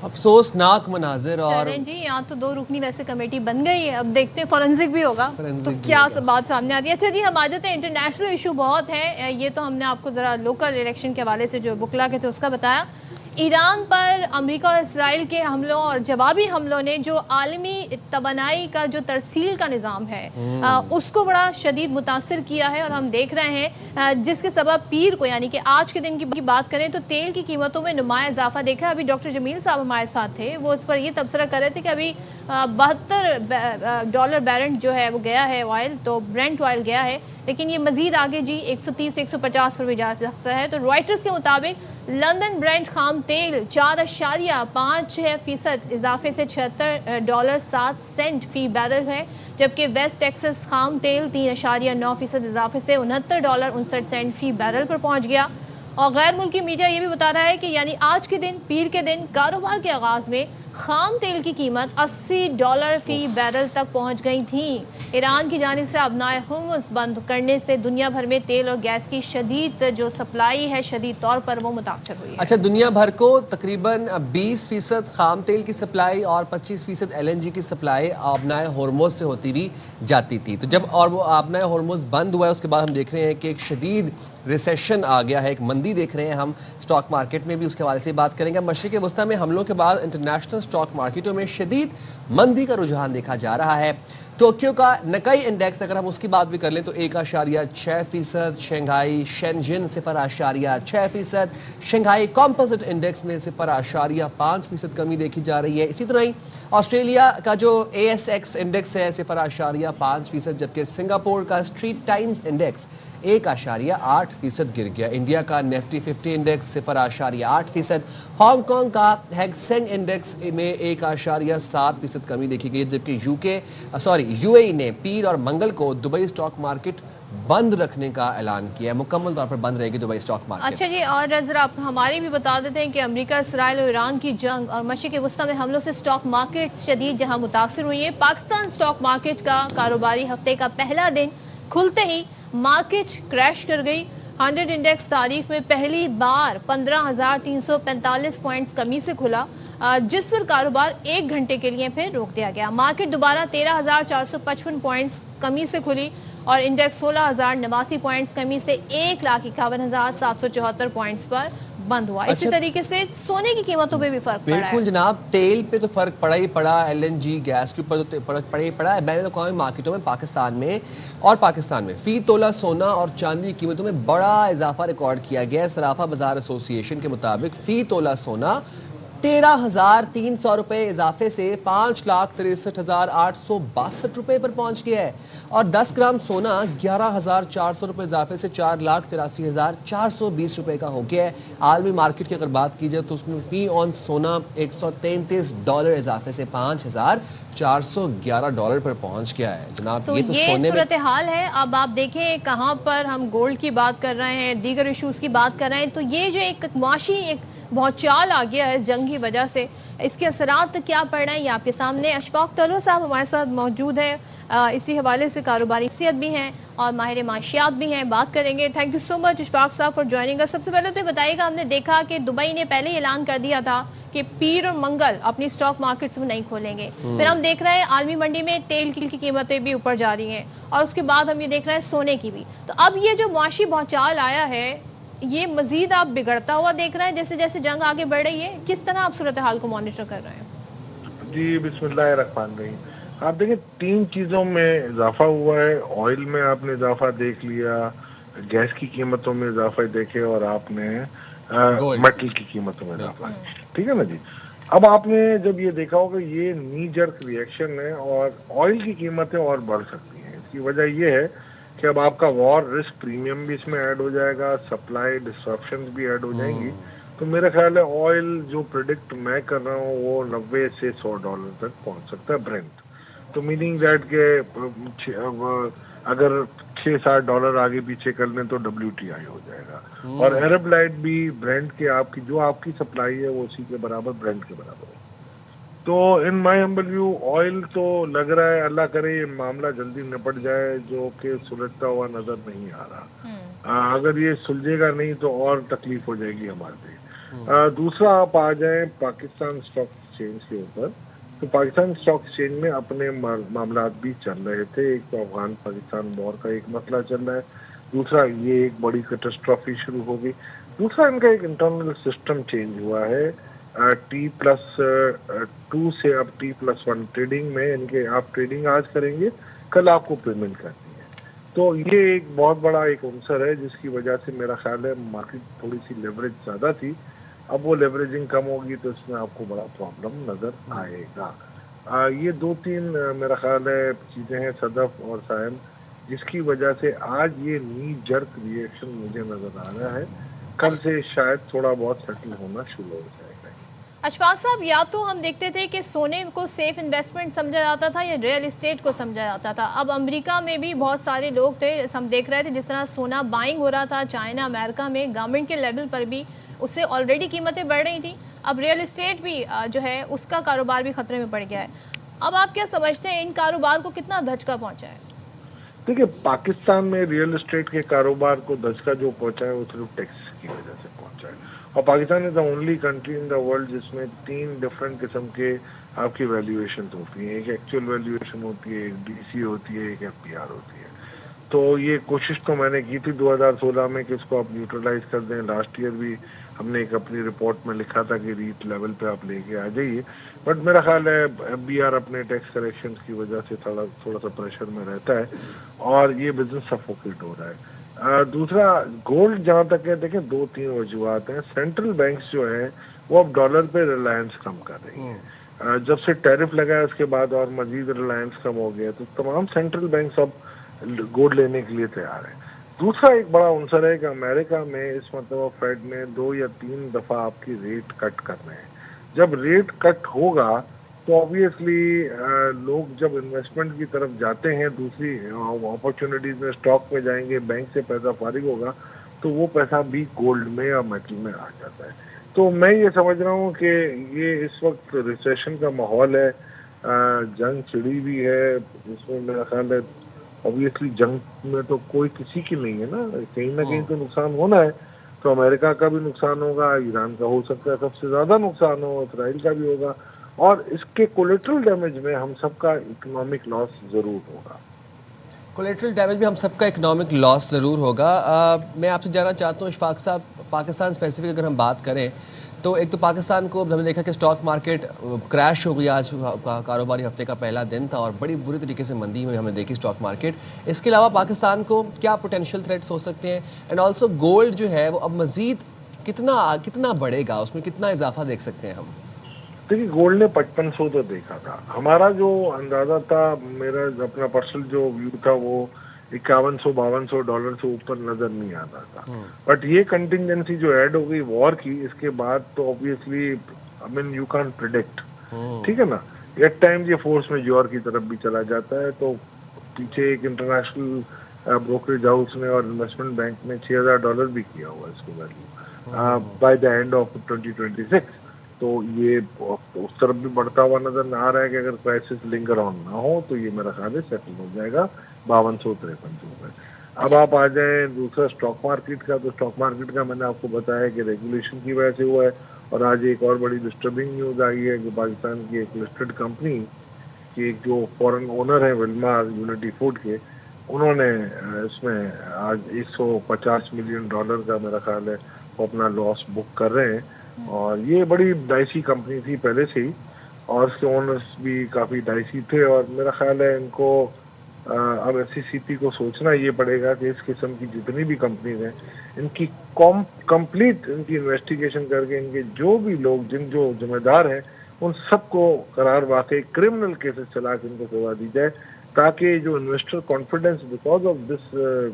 अफसोसनाक मनाजिर। और जी यहाँ तो 2 रुकनी वैसे कमेटी बन गई है, अब देखते हैं फॉरेंसिक भी होगा तो क्या बात सामने आती है। अच्छा जी, हम आ जाते हैं, इंटरनेशनल इशू बहुत है। ये तो हमने आपको ज़रा लोकल इलेक्शन के हवाले से जो वुकला के थे उसका बताया। ईरान पर अमेरिका और इसराइल के हमलों और जवाबी हमलों ने जो आलमी तवानाई का जो तरसील का निज़ाम है उसको बड़ा शदीद मुतासर किया है। और हम देख रहे हैं जिसके सबब पीर को, यानी कि आज के दिन की बात करें तो तेल की कीमतों में नुमाया इजाफा देखा है। अभी डॉक्टर जमील साहब हमारे साथ थे, वो इस पर ये तबसरा कर रहे थे कि अभी $72 बैरल जो है वो गया है ऑयल, तो ब्रेंट ऑयल गया है, लेकिन ये मजीद आगे जी 130 से 150 पर भी जा सकता है। तो रॉयटर्स के मुताबिक लंदन ब्रेंट खाम तेल 4.5% इजाफे से $76.07 फी बैरल है, जबकि वेस्ट टेक्सास खाम तेल 3.9% इजाफे से $69.59 फी बैरल पर पहुंच गया। और गैर मुल्की मीडिया ये भी बता रहा है कि यानी आज के दिन, पीर के दिन, कारोबार के आगाज़ में खाम तेल की कीमत $80 फी बैरल तक पहुंच गई थी। ईरान की जानिब से अबनाए हुर्मुज़ बंद करने से दुनिया भर में तेल और गैस की शदीद जो सप्लाई है शदीद तौर पर वो मुतासर हुई है। अच्छा, दुनिया भर को तकरीबन 20% खाम तेल की सप्लाई और 25% LNG की सप्लाई अबनाए हुर्मुज़ से होती हुई जाती थी। तो जब और वो अबनाए हुर्मुज़ बंद हुआ है उसके बाद हम देख रहे हैं कि एक शदीद रिसेशन आ गया है, एक मंदी देख रहे हैं हम स्टॉक मार्केट में भी, उसके हवाले से बात करेंगे। मशरिक़ वस्ता में हमलों के बाद इंटरनेशनल स्टॉक मार्केटों में शदीद मंदी का रुझान देखा जा रहा है। टोक्यो का निकाई इंडेक्स अगर हम उसकी बात भी कर लें तो 1.6%, शंघाई शेनजिन 0.6%, शंघाई कॉम्पोजिट इंडेक्स में 0.5% कमी देखी जा रही है। इसी तरह ही ऑस्ट्रेलिया का जो ASX इंडेक्स है 0.5%, जबकि सिंगापुर का स्ट्रीट टाइम्स इंडेक्स 1.8% गिर गया। इंडिया का निफ्टी 50 इंडेक्स 0.8%, हांगकांग का हैंग इंडेक्स में 1.7% कमी देखी गई, जबकि UAE ने पीर और मंगल को दुबई स्टॉक मार्केट बंद रखने का ऐलान किया है। मुकम्मल तौर पर बंद रहेगी दुबई स्टॉक मार्केट। अच्छा जी, और जरा आप हमारे भी बता देते हैं कि अमेरिका, इसराइल और ईरान की जंग और मशरिक़ वस्ता में हमलों से स्टॉक मार्केट शदीद जहां मुतासर हुई है। पाकिस्तान स्टॉक मार्केट का कारोबारी हफ्ते का पहला दिन खुलते ही मार्केट क्रैश कर गई। 100 इंडेक्स तारीख में पहली बार 15,345 पॉइंट्स कमी से खुला, जिस पर कारोबार 1 घंटे के लिए फिर रोक दिया गया। मार्केट दोबारा 13,455 पॉइंट्स कमी से खुली और इंडेक्स 16,089 पॉइंट्स कमी से 1,51,774 पॉइंट्स पर बंद हुआ। इसी तरीके से सोने की कीमतों पे भी फर्क पड़ा है। बिल्कुल जनाब, तेल पे तो फर्क पड़ा ही पड़ा, LNG गैस के ऊपर तो फर्क पड़ा ही पड़ा है। बैनुल अक़वामी मार्केटों में पाकिस्तान में फी तोला सोना और चांदी की कीमतों में बड़ा इजाफा रिकॉर्ड किया गया है। सराफा बाजार एसोसिएशन के मुताबिक फी तोला सोना 13,300 रुपए इजाफे से 5,63,862 रुपए पर पहुंच गया है और 10 ग्राम सोना 11,400 रुपए इजाफे से 4,83,420 रुपए का हो गया है। आलमी मार्केट की अगर बात की जाए तो उसमें फी ऑन सोना $133 इजाफे से $5,411 पर पहुंच गया है। जनाब, तो ये सूरत हाल है। अब आप देखें कहाँ पर हम गोल्ड की बात कर रहे हैं, दीगर इशूज की बात कर रहे हैं, तो ये जो एक माशी एक बहुत चाल आ गया है जंग की वजह से, इसके असरात क्या पड़ रहे हैं ये आपके सामने। अशफाक तलो साहब हमारे साथ मौजूद है, इसी हवाले से कारोबारी शख्सियत भी हैं और माहिर माशियात भी हैं, बात करेंगे। Thank you so much Ashfaq साहब फॉर ज्वाइनिंग अस। सबसे पहले तो बताइएगा, हमने देखा कि दुबई ने पहले ही ऐलान कर दिया था कि पीर और मंगल अपनी स्टॉक मार्केट्स में नहीं खोलेंगे। फिर हम देख रहे हैं आलमी मंडी में तेल की कीमतें भी ऊपर जा रही हैं और उसके बाद हम ये देख रहे हैं सोने की भी। तो अब ये जो मुआशी भौचाल आया है ये मजीद आप बिगड़ता हुआ देख रहे हैं जैसे जैसे जंग आगे बढ़ रही है। किस तरह आप सूरत हाल को मॉनिटर कर रहे हैं? जी बिस्मिल्लाहिर्रहमानिर्रहीम। आप देखें 3 चीजों में इजाफा हुआ है। ऑयल में आपने इजाफा देख लिया, गैस की कीमतों में इजाफा देखे और आपने मेटल की कीमतों में इजाफा, ठीक है ना जी। अब आपने जब ये देखा होगा ये नी जर्क रिएक्शन है और ऑयल की कीमतें और बढ़ सकती हैं। इसकी वजह ये है कि अब आपका वॉर रिस्क प्रीमियम भी इसमें ऐड हो जाएगा, सप्लाई डिस्ट्रप्शंस भी ऐड हो जाएंगी। तो मेरा ख्याल है ऑयल जो प्रेडिक्ट मैं कर रहा हूँ वो $90 से $100 तक पहुंच सकता है ब्रेंट। तो मीनिंग दैट के अगर $6-7 आगे पीछे कर लें तो WTI हो जाएगा और अरब लाइट भी ब्रेंट के आपकी जो आपकी सप्लाई है वो उसी के बराबर ब्रेंट के बराबर है। तो in my humble view oil तो लग रहा है अल्लाह करे ये मामला जल्दी निपट जाए, जो कि सुलझता हुआ नजर नहीं आ रहा। अगर ये सुलझेगा नहीं तो और तकलीफ हो जाएगी हमारे लिए। दूसरा आप आ जाए पाकिस्तान स्टॉक एक्सचेंज के ऊपर, तो पाकिस्तान स्टॉक एक्सचेंज में अपने मामला भी चल रहे थे। एक तो अफगान पाकिस्तान वॉर का एक मसला चल रहा है, दूसरा ये एक बड़ी कैटास्ट्रॉफी शुरू हो गई, दूसरा इनका एक इंटरनल सिस्टम चेंज हुआ है। T+2 से अब T+1 ट्रेडिंग में इनके आप ट्रेडिंग आज करेंगे कल आपको पेमेंट करनी है। तो ये एक बहुत बड़ा एक अवसर है जिसकी वजह से मेरा ख्याल है मार्केट थोड़ी सी लेवरेज ज़्यादा थी, अब वो लेवरेजिंग कम होगी तो इसमें आपको बड़ा प्रॉब्लम नज़र आएगा। ये 2-3 मेरा ख्याल है चीज़ें हैं सदफ और सायम जिसकी वजह से आज ये नी जर्क रिएक्शन मुझे नज़र आ रहा है। कल से शायद थोड़ा बहुत सेटल होना शुरू हो जाएगा। अशफाक साहब, या तो हम देखते थे कि सोने को सेफ इन्वेस्टमेंट समझा जाता था या रियल एस्टेट को समझा जाता था। अब अमेरिका में भी बहुत सारे लोग थे, हम देख रहे थे जिस तरह सोना बाइंग हो रहा था, चाइना अमेरिका में गवर्नमेंट के लेवल पर भी उससे ऑलरेडी कीमतें बढ़ रही थी। अब रियल एस्टेट भी जो है उसका कारोबार भी खतरे में पड़ गया है। अब आप क्या समझते हैं इन कारोबार को कितना धचका पहुंचा है? देखिए, पाकिस्तान में रियल एस्टेट के कारोबार को धचका जो पहुंचा है वो सिर्फ टैक्स की वजह से पहुंचा है। और Pakistan is the only country in the world जिसमें 3 डिफरेंट किस्म के आपकी वैल्यूएशन होती हैं। एक एक्चुअल वैल्यूएशन होती है, एक डीसी होती है, एक एफपीआर होती है। तो ये कोशिश तो मैंने की थी 2016 में कि इसको आप न्यूट्रलाइज कर दें। लास्ट ईयर भी हमने एक अपनी रिपोर्ट में लिखा था कि रीट लेवल पे आप लेके आ जाइए, बट मेरा ख्याल है एफबीआर अपने टैक्स करेक्शन की वजह से थोड़ा सा प्रेशर में रहता है और ये बिजनेस सफोकेट हो रहा है। दूसरा, गोल्ड जहाँ तक है, देखें 2-3 वजूहत हैं। सेंट्रल बैंक्स जो है वो अब डॉलर पे रिलायंस कम कर रही है। जब से टैरिफ लगा है उसके बाद और मजीद रिलायंस कम हो गया, तो तमाम सेंट्रल बैंक्स अब गोल्ड लेने के लिए तैयार है। दूसरा एक बड़ा अंसर है कि अमेरिका में इस मतलब फेड ने 2 या 3 दफा आपकी रेट कट करने हैं। जब रेट कट होगा तो ऑब्वियसली लोग जब इन्वेस्टमेंट की तरफ जाते हैं, दूसरी अपॉर्चुनिटीज में स्टॉक में जाएंगे, बैंक से पैसा फारिग होगा, तो वो पैसा भी गोल्ड में या मेटल में आ जाता है। तो मैं ये समझ रहा हूँ कि ये इस वक्त रिसेशन का माहौल है, जंग छिड़ी भी है, जिसमें मेरा ख्याल है ऑब्वियसली जंग में तो कोई किसी की नहीं है ना कहीं तो नुकसान होना है। तो अमेरिका का भी नुकसान होगा, ईरान का हो सकता है सबसे ज्यादा नुकसान हो, इसराइल का भी होगा, और इसके कोलेट्रल डैमेज में हम सबका इकोनॉमिक लॉस जरूर होगा। कोलेट्रल डैमेज में हम सबका इकोनॉमिक लॉस ज़रूर होगा। मैं आपसे जानना चाहता हूँ इशफाक साहब, पाकिस्तान स्पेसिफिक अगर हम बात करें तो एक तो पाकिस्तान को हमने देखा कि स्टॉक मार्केट क्रैश हो गया। आज कारोबारी हफ्ते का पहला दिन था और बड़ी बुरी तरीके से मंदी में हमने देखी स्टॉक मार्केट। इसके अलावा पाकिस्तान को क्या पोटेंशियल थ्रेट्स हो सकते हैं, एंड ऑल्सो गोल्ड जो है वो अब मजीद कितना बढ़ेगा, उसमें कितना इजाफा देख सकते हैं हम? देखिए, गोल्ड ने 5500 तो देखा था। हमारा जो अंदाजा था, मेरा अपना पर्सनल जो व्यू था, वो 5100-5200 डॉलर से ऊपर नजर नहीं आता था। बट ये कंटिंजेंसी जो ऐड हो गई वॉर की, इसके बाद तो obviously I mean you can predict, ठीक है ना, एट टाइम्स ये फोर्स मेजॉर की तरफ भी चला जाता है। तो पीछे एक इंटरनेशनल ब्रोकरेज हाउस ने और इन्वेस्टमेंट बैंक ने $6000 भी किया हुआ है इसको value by the end of 2026। तो ये उस तरफ भी बढ़ता हुआ नजर आ रहा है कि अगर क्राइसिस लिंगर ऑन ना हो तो ये मेरा ख्याल है सेटल हो जाएगा 5200-5300 में। अब आप आ जाए दूसरा स्टॉक मार्केट का, तो स्टॉक मार्केट का मैंने आपको बताया कि रेगुलेशन की वजह से हुआ है। और आज एक और बड़ी डिस्टर्बिंग न्यूज आई है कि पाकिस्तान की एक लिस्टेड कंपनी की एक जो फॉरेन ओनर है विल्मार यूनिटी फूड के, उन्होंने इसमें आज $150 मिलियन का मेरा ख्याल है वो अपना लॉस बुक कर रहे हैं। और ये बड़ी डाइसी कंपनी थी पहले से ही, और उसके ओनर्स भी काफी डाइसी थे। और मेरा ख्याल है इनको अब एससीसीपी को सोचना ये पड़ेगा कि इस किस्म की जितनी भी कंपनीज हैं, इनकी कंप्लीट इनकी इन्वेस्टिगेशन करके इनके जो भी लोग जो जिम्मेदार हैं उन सबको करार वाकई क्रिमिनल केसेस चला के इनको सजा दी जाए, ताकि जो investor confidence because of this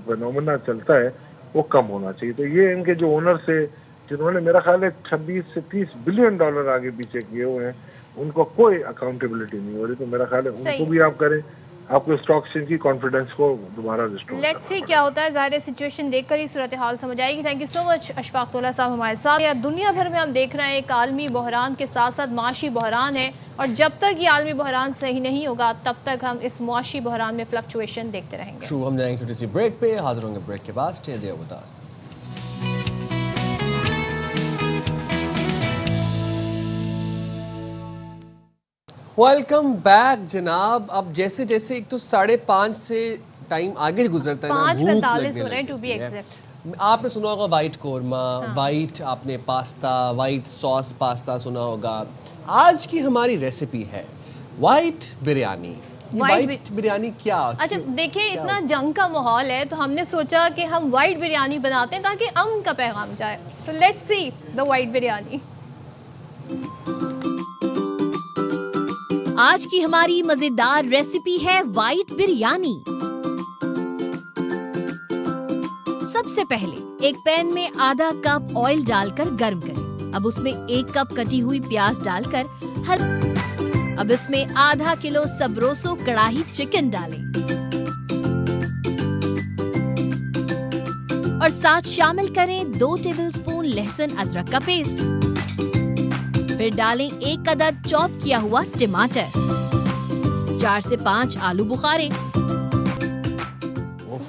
phenomena चलता है वो कम होना चाहिए। तो ये इनके जो ओनर्स है, जिन्होंने मेरा ख्याल है 26 से 30 बिलियन डॉलर आगे पीछे किए हुए हैं, उनको कोई अकाउंटेबिलिटी नहीं हो रही। तो मेरा ख्याल है उनको भी आप करें, आपको स्टॉक एक्सचेंज की कॉन्फिडेंस को दोबारा रिस्टोर। लेट्स सी क्या होता है, ज़ाहिर सिचुएशन देखकर ही सूरत हाल समझ आएगी। Thank you so much Ashfaq तौला साहब हमारे साथ। या दुनिया भर में हम देख रहे हैं एक आलमी बहरान के साथ साथ माशी बहरान है, और जब तक ये आलमी बहरान सही नहीं होगा तब तक हम इस माशी बहरान में फ्लक्चुएशन देखते रहेंगे। हम जाएंगे छोटी सी ब्रेक पे, हाजिर होंगे ब्रेक के बाद। Stay there with us. Welcome back जनाब। अब जैसे जैसे एक तो 5:30 से टाइम आगे गुजरता है ना, 5:45 हो रहे हैं टू बी एग्जैक्ट। आपने सुना होगा वाइट कोरमा, वाइट आपने पास्ता, वाइट सॉस पास्ता सुना होगा। आज की हमारी रेसिपी है वाइट बिरयानी। वाइट बिरयानी क्या? अच्छा देखिए, इतना जंग का माहौल है तो हमने सोचा कि हम वाइट बिरयानी बनाते हैं ताकि अमन का पैगाम जाए। तो let's see the white biryani. आज की हमारी मजेदार रेसिपी है वाइट बिरयानी। सबसे पहले एक पैन में आधा कप ऑयल डालकर गर्म करें। अब उसमें 1 कप कटी हुई प्याज डालकर अब इसमें आधा किलो सबरोसो कड़ाही चिकन डालें और साथ शामिल करें 2 टेबलस्पून लहसुन अदरक का पेस्ट। फिर डालें 1 अदद चॉप किया हुआ टमाटर, 4 से 5 आलू बुखारे।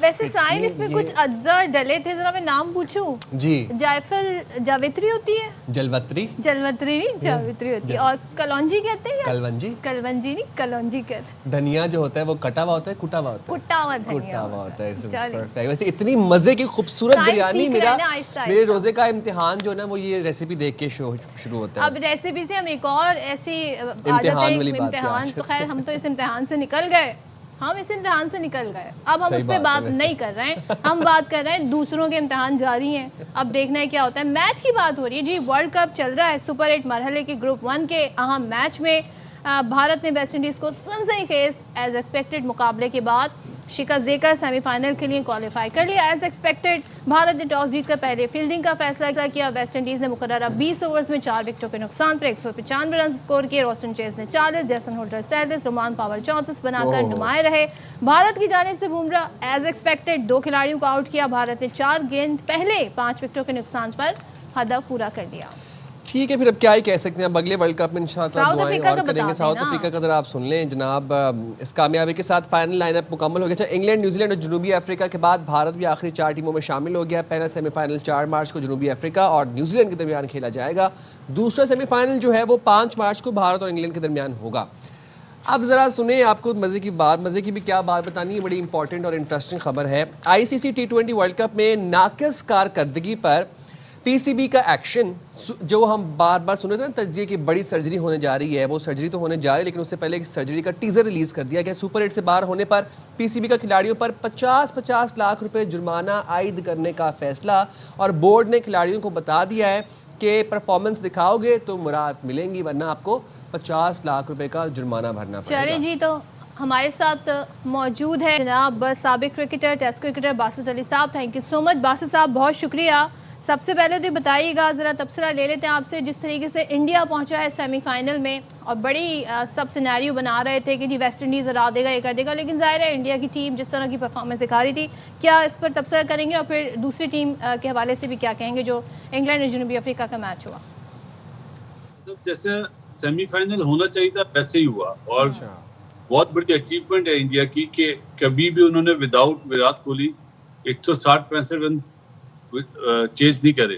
वैसे साइम इसमें कुछ अज्जा डले थे, जरा मैं नाम पूछूं? जी, जायफल जावित्री होती है, जलवत्री नहीं जावित्री होती है, और कलौंजी कहते हैं, कलवंजी नहीं कलौंजी कहते हैं। धनिया जो होता है वो कटा हुआ होता है, कुटा हुआ होता है, कुटा हुआ धनिया होता है। परफेक्ट। वैसे इतनी मजे की खूबसूरत बिरयानी, मेरे रोजे का इम्तिहान जो है ना वो ये रेसिपी देख के शुरू होता है। अब रेसिपी से हम एक और ऐसी इम्तिहान, तो खैर हम तो इस इम्तिहान से निकल गए, अब हम उस पर बात नहीं कर रहे हैं, हम बात कर रहे हैं दूसरों के इम्तिहान जारी हैं, अब देखना है क्या होता है। मैच की बात हो रही है जी, वर्ल्ड कप चल रहा है, सुपर 8 मरहले के ग्रुप 1 के अहम मैच में भारत ने वेस्ट इंडीज को सनसनीखेज एज एक्सपेक्टेड मुकाबले के बाद शिकस्त देकर सेमीफाइनल के लिए क्वालिफाई कर लिया। एज एक्सपेक्टेड भारत ने टॉस जीतकर पहले फील्डिंग का फैसला किया। वेस्ट इंडीज ने मुकर्ररा 20 ओवर्स में 4 विकेटों के नुकसान पर 195 रन स्कोर किए। रोस्टन चेज ने 40, जैसन होल्डर 37, रोमान पावर 34 बनाकर नुमाए रहे। भारत की जानिब से बुमराह एज एक्सपेक्टेड 2 खिलाड़ियों को आउट किया। भारत ने 4 गेंद पहले 5 विकेटों के नुकसान पर हदफ पूरा कर लिया। ठीक है, फिर अब क्या ही कह सकते हैं। अब अगले वर्ल्ड कप में इंशाअल्लाह दुआएं और करेंगे। साउथ अफ्रीका का जरा आप सुन लें जनाब। इस कामयाबी के साथ फाइनल लाइनअप मुकम्मल हो गया। इंग्लैंड, न्यूजीलैंड और जनूबी अफ्रीका के बाद भारत भी आखिरी 4 टीमों में शामिल हो गया। पहला सेमीफाइनल 4 मार्च को जनूबी अफ्रीका और न्यूजीलैंड के दरमियान खेला जाएगा। दूसरा सेमीफाइनल जो है वो 5 मार्च को भारत और इंग्लैंड के दरमियान होगा। अब जरा सुने, आपको मजे की बात, मजे की भी क्या बात बतानी है, बड़ी इंपॉर्टेंट और इंटरेस्टिंग खबर है। ICC T20 वर्ल्ड कप में नाकिस कारकर्दगी पर PCB का एक्शन, जो हम बार बार सुने थे ना, तज्जिए की बड़ी सर्जरी होने जा रही है, वो सर्जरी तो होने जा रही है, लेकिन उससे पहले एक सर्जरी का टीजर रिलीज कर दिया गया। सुपर 8 से बाहर होने पर PCB का खिलाड़ियों पर 50-50 लाख रुपए जुर्माना आयद करने का फैसला, और बोर्ड ने खिलाड़ियों को बता दिया है कि परफॉर्मेंस दिखाओगे तो मुराद मिलेंगी, वरना आपको 50 लाख रुपए का जुर्माना भरना पड़ेगा। चलिए जी, तो हमारे साथ मौजूद है जनाब साबिक cricketer, test cricketer Basit Ali साहब। Thank you so much Basit साहब, बहुत शुक्रिया। सबसे पहले तो बताइएगा, ज़रा तबसरा ले लेते हैं आपसे, जिस तरीके से इंडिया पहुंचा है सेमीफाइनल में, और बड़ी सब सिनेरियो बना रहे थे कि जी वेस्ट इंडीज़ हरा देगा, ये कर देगा, लेकिन ज़ाहिर है इंडिया की टीम जिस तरह की परफॉर्मेंस दिखा रही थी, क्या इस पर तबसरा करेंगे? और फिर दूसरी टीम के हवाले से भी क्या कहेंगे जो इंग्लैंड और जनूबी अफ्रीका का मैच हुआ? जैसे सेमीफाइनल होना चाहिए था वैसे ही हुआ, और बहुत बड़ी अचीवमेंट है इंडिया की कि कभी भी उन्होंने without Virat Kohli 160-65 run chase नहीं करे,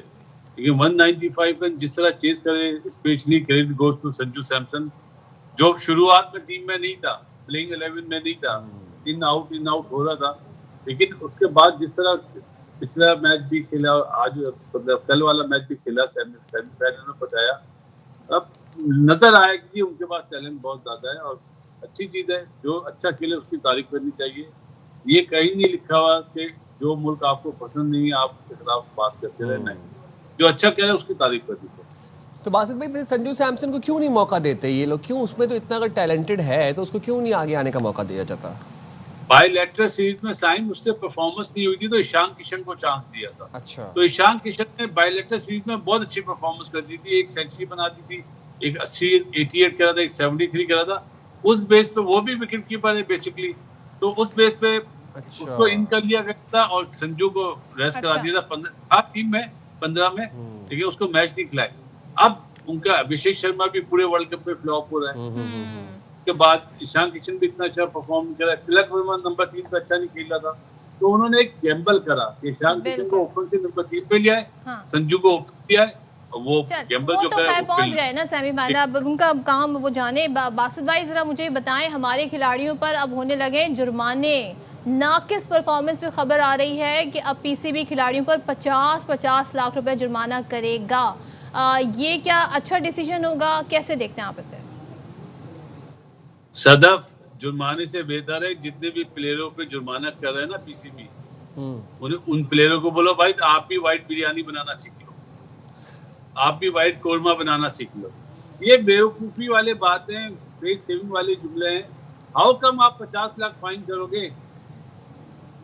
लेकिन 195 रन जिस तरह चेस करे, specially credit goes to Sanju Samson, जो शुरुआत में टीम में नहीं था, प्लेइंग 11 में नहीं था, इन आउट हो रहा था, लेकिन उसके बाद जिस तरह पिछला मैच भी खेला, आज कल वाला मैच भी खेला, सेमीफाइनल में पहुंचाया, अब नजर आया कि उनके पास टैलेंट बहुत ज्यादा है, और अच्छी चीज है, जो अच्छा खेले उसकी तारीफ करनी चाहिए। ये कहीं नहीं लिखा हुआ कि जो मुल्क आपको पसंद नहीं है आप उसके खिलाफ बात करते रहना है, जो अच्छा कह रहे हैं उसकी तारीफ करनी चाहिए। तो बासित भाई, संजू सैमसन को क्यों नहीं मौका देते ये लोग? क्यों, उसमें तो इतना अगर टैलेंटेड है तो उसको क्यों नहीं आगे आने का मौका दिया जाता? बायलैटरल सीरीज में साइम उससे परफॉर्मेंस नहीं हुई थी, तो ईशान किशन को चांस दिया था। अच्छा। तो ईशान किशन ने बायलैटरल सीरीज में बहुत अच्छी परफॉर्मेंस कर दी थी, एक सेंचुरी बना दी थी, एक 88 करा था, एक 73 करा था। उस बेस पे वो भी विकेट कीपर है बेसिकली, तो उस बेस पे उसको इन कर लिया गया था और संजू को रेस्ट करा दिया था 15 टीम में 15 में, लेकिन उसको मैच नहीं खिलाए। अब उनका अभिषेक शर्मा भी पूरे वर्ल्ड कप में फ्लॉप हो रहा है, उसके बाद ईशान किशन भी इतना अच्छा परफॉर्म कर रहा है, तिलक वर्मा नंबर 3 पे अच्छा नहीं खेल रहा था, तो उन्होंने एक गैम्बल करा, ईशान किशन को ओपन से नंबर 3 पे लिया है, संजू को ओपन दिया है, वो गैम्बल जो तो खैर पहुंच गए ना सेमीफाइनल। अब उनका काम वो जाने। बासित भाई जरा मुझे बताएं, हमारे खिलाड़ियों पर अब होने लगे जुर्माने, नाकिस परफॉर्मेंस पे खबर आ रही है कि अब PCB खिलाड़ियों पर 50-50 लाख रुपए जुर्माना करेगा। ये क्या अच्छा डिसीजन होगा? कैसे देखते हैं आप इसे? सदफ, जुर्माने से बेहतर है जितने भी प्लेयरों पे जुर्माना कर रहे हैं ना PCB, उन प्लेयरों को बोलो भाई आप भी व्हाइट बिरयानी बनाना सीख लो, आप भी व्हाइट कोरमा बनाना सीख लो। ये बेवकूफ़ी वाले बातें, फेस सेविंग वाले जुमले हैं। हाउ कम आप 50 लाख फाइन करोगे?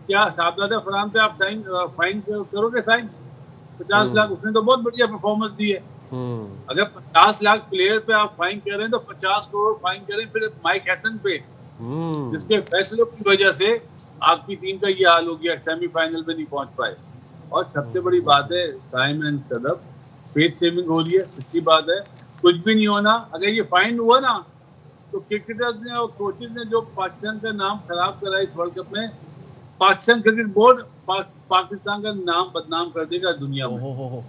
क्या साहबजादा फरहान पे आप फाइन करोगे? साइन 50 लाख, उसने तो बहुत बढ़िया परफॉर्मेंस दी है। अगर 50 लाख प्लेयर पे आप फाइन कर रहे हैं तो 50 करोड़ फाइन करें फिर माइक हैसन पे, जिसके फैसलों की वजह से आपकी टीम का ये हाल हो गया, सेमीफाइनल में नहीं पहुंच पाए। और सबसे बड़ी बात है Saim and Sadaf, face saving हो रही है, सच्ची बात है, कुछ भी नहीं होना। अगर ये फाइन हुआ ना तो क्रिकेटर्स ने और कोचेस ने जो पाकिस्तान का नाम खराब करा इस वर्ल्ड कप में, पाकिस्तान क्रिकेट बोर्ड पाकिस्तान का नाम बदनाम कर देगा दुनिया में।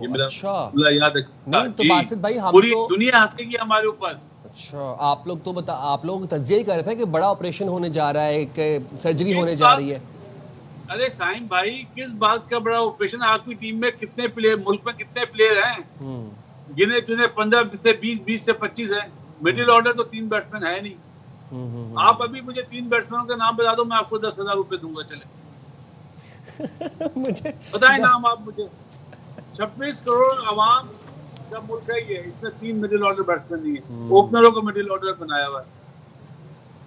ये मेरा याद रखना। नहीं तो बासित भाई, हम पूरी तो दुनिया हंसेगी हमारे ऊपर। अच्छा, आप लोग तज्जिया कर रहे थे कि बड़ा ऑपरेशन होने जा रहा है, एक सर्जरी होने जा रही है। अरे साइम भाई, किस बात का बड़ा ऑपरेशन? आपकी टीम में कितने प्लेयर, मुल्क में कितने प्लेयर हैं? गिने चुने 15 से 20 से 25 है। मिडिल ऑर्डर तो 3 बैट्समैन है नहीं। आप अभी मुझे 3 बैट्समैनों का नाम बता दो, मैं आपको 10,000 रुपए दूंगा। चले मुझे बताएं नाम आप मुझे। 26 करोड़ आवाम का मुल्क है ये, इसमें 3 मिडिल ऑर्डर बैट्समैन नहीं है। ओपनरों को मिडिल ऑर्डर बनाया हुआ है।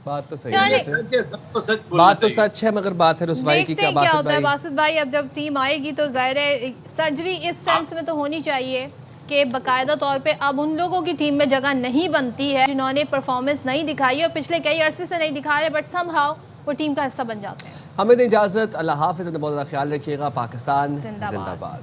बात तो सही है, सच है, सब तो सच बात तो सच है, मगर बात है रुसवाई की। क्या होता है बासित भाई, अब जब टीम आएगी तो जाहिर है सर्जरी इस सेंस में तो होनी चाहिए कि बाकायदा तौर पे अब उन लोगों की टीम में जगह नहीं बनती है जिन्होंने परफॉर्मेंस नहीं दिखाई है और पिछले कई अरसे से नहीं दिखा रहे, बट समहाउ वो टीम का हिस्सा बन जाते हैं। हमें दें इजाजत, अल्लाह हाफिज़, अपना बहुत ज़्यादा ख्याल रखिएगा। पाकिस्तान जिंदाबाद।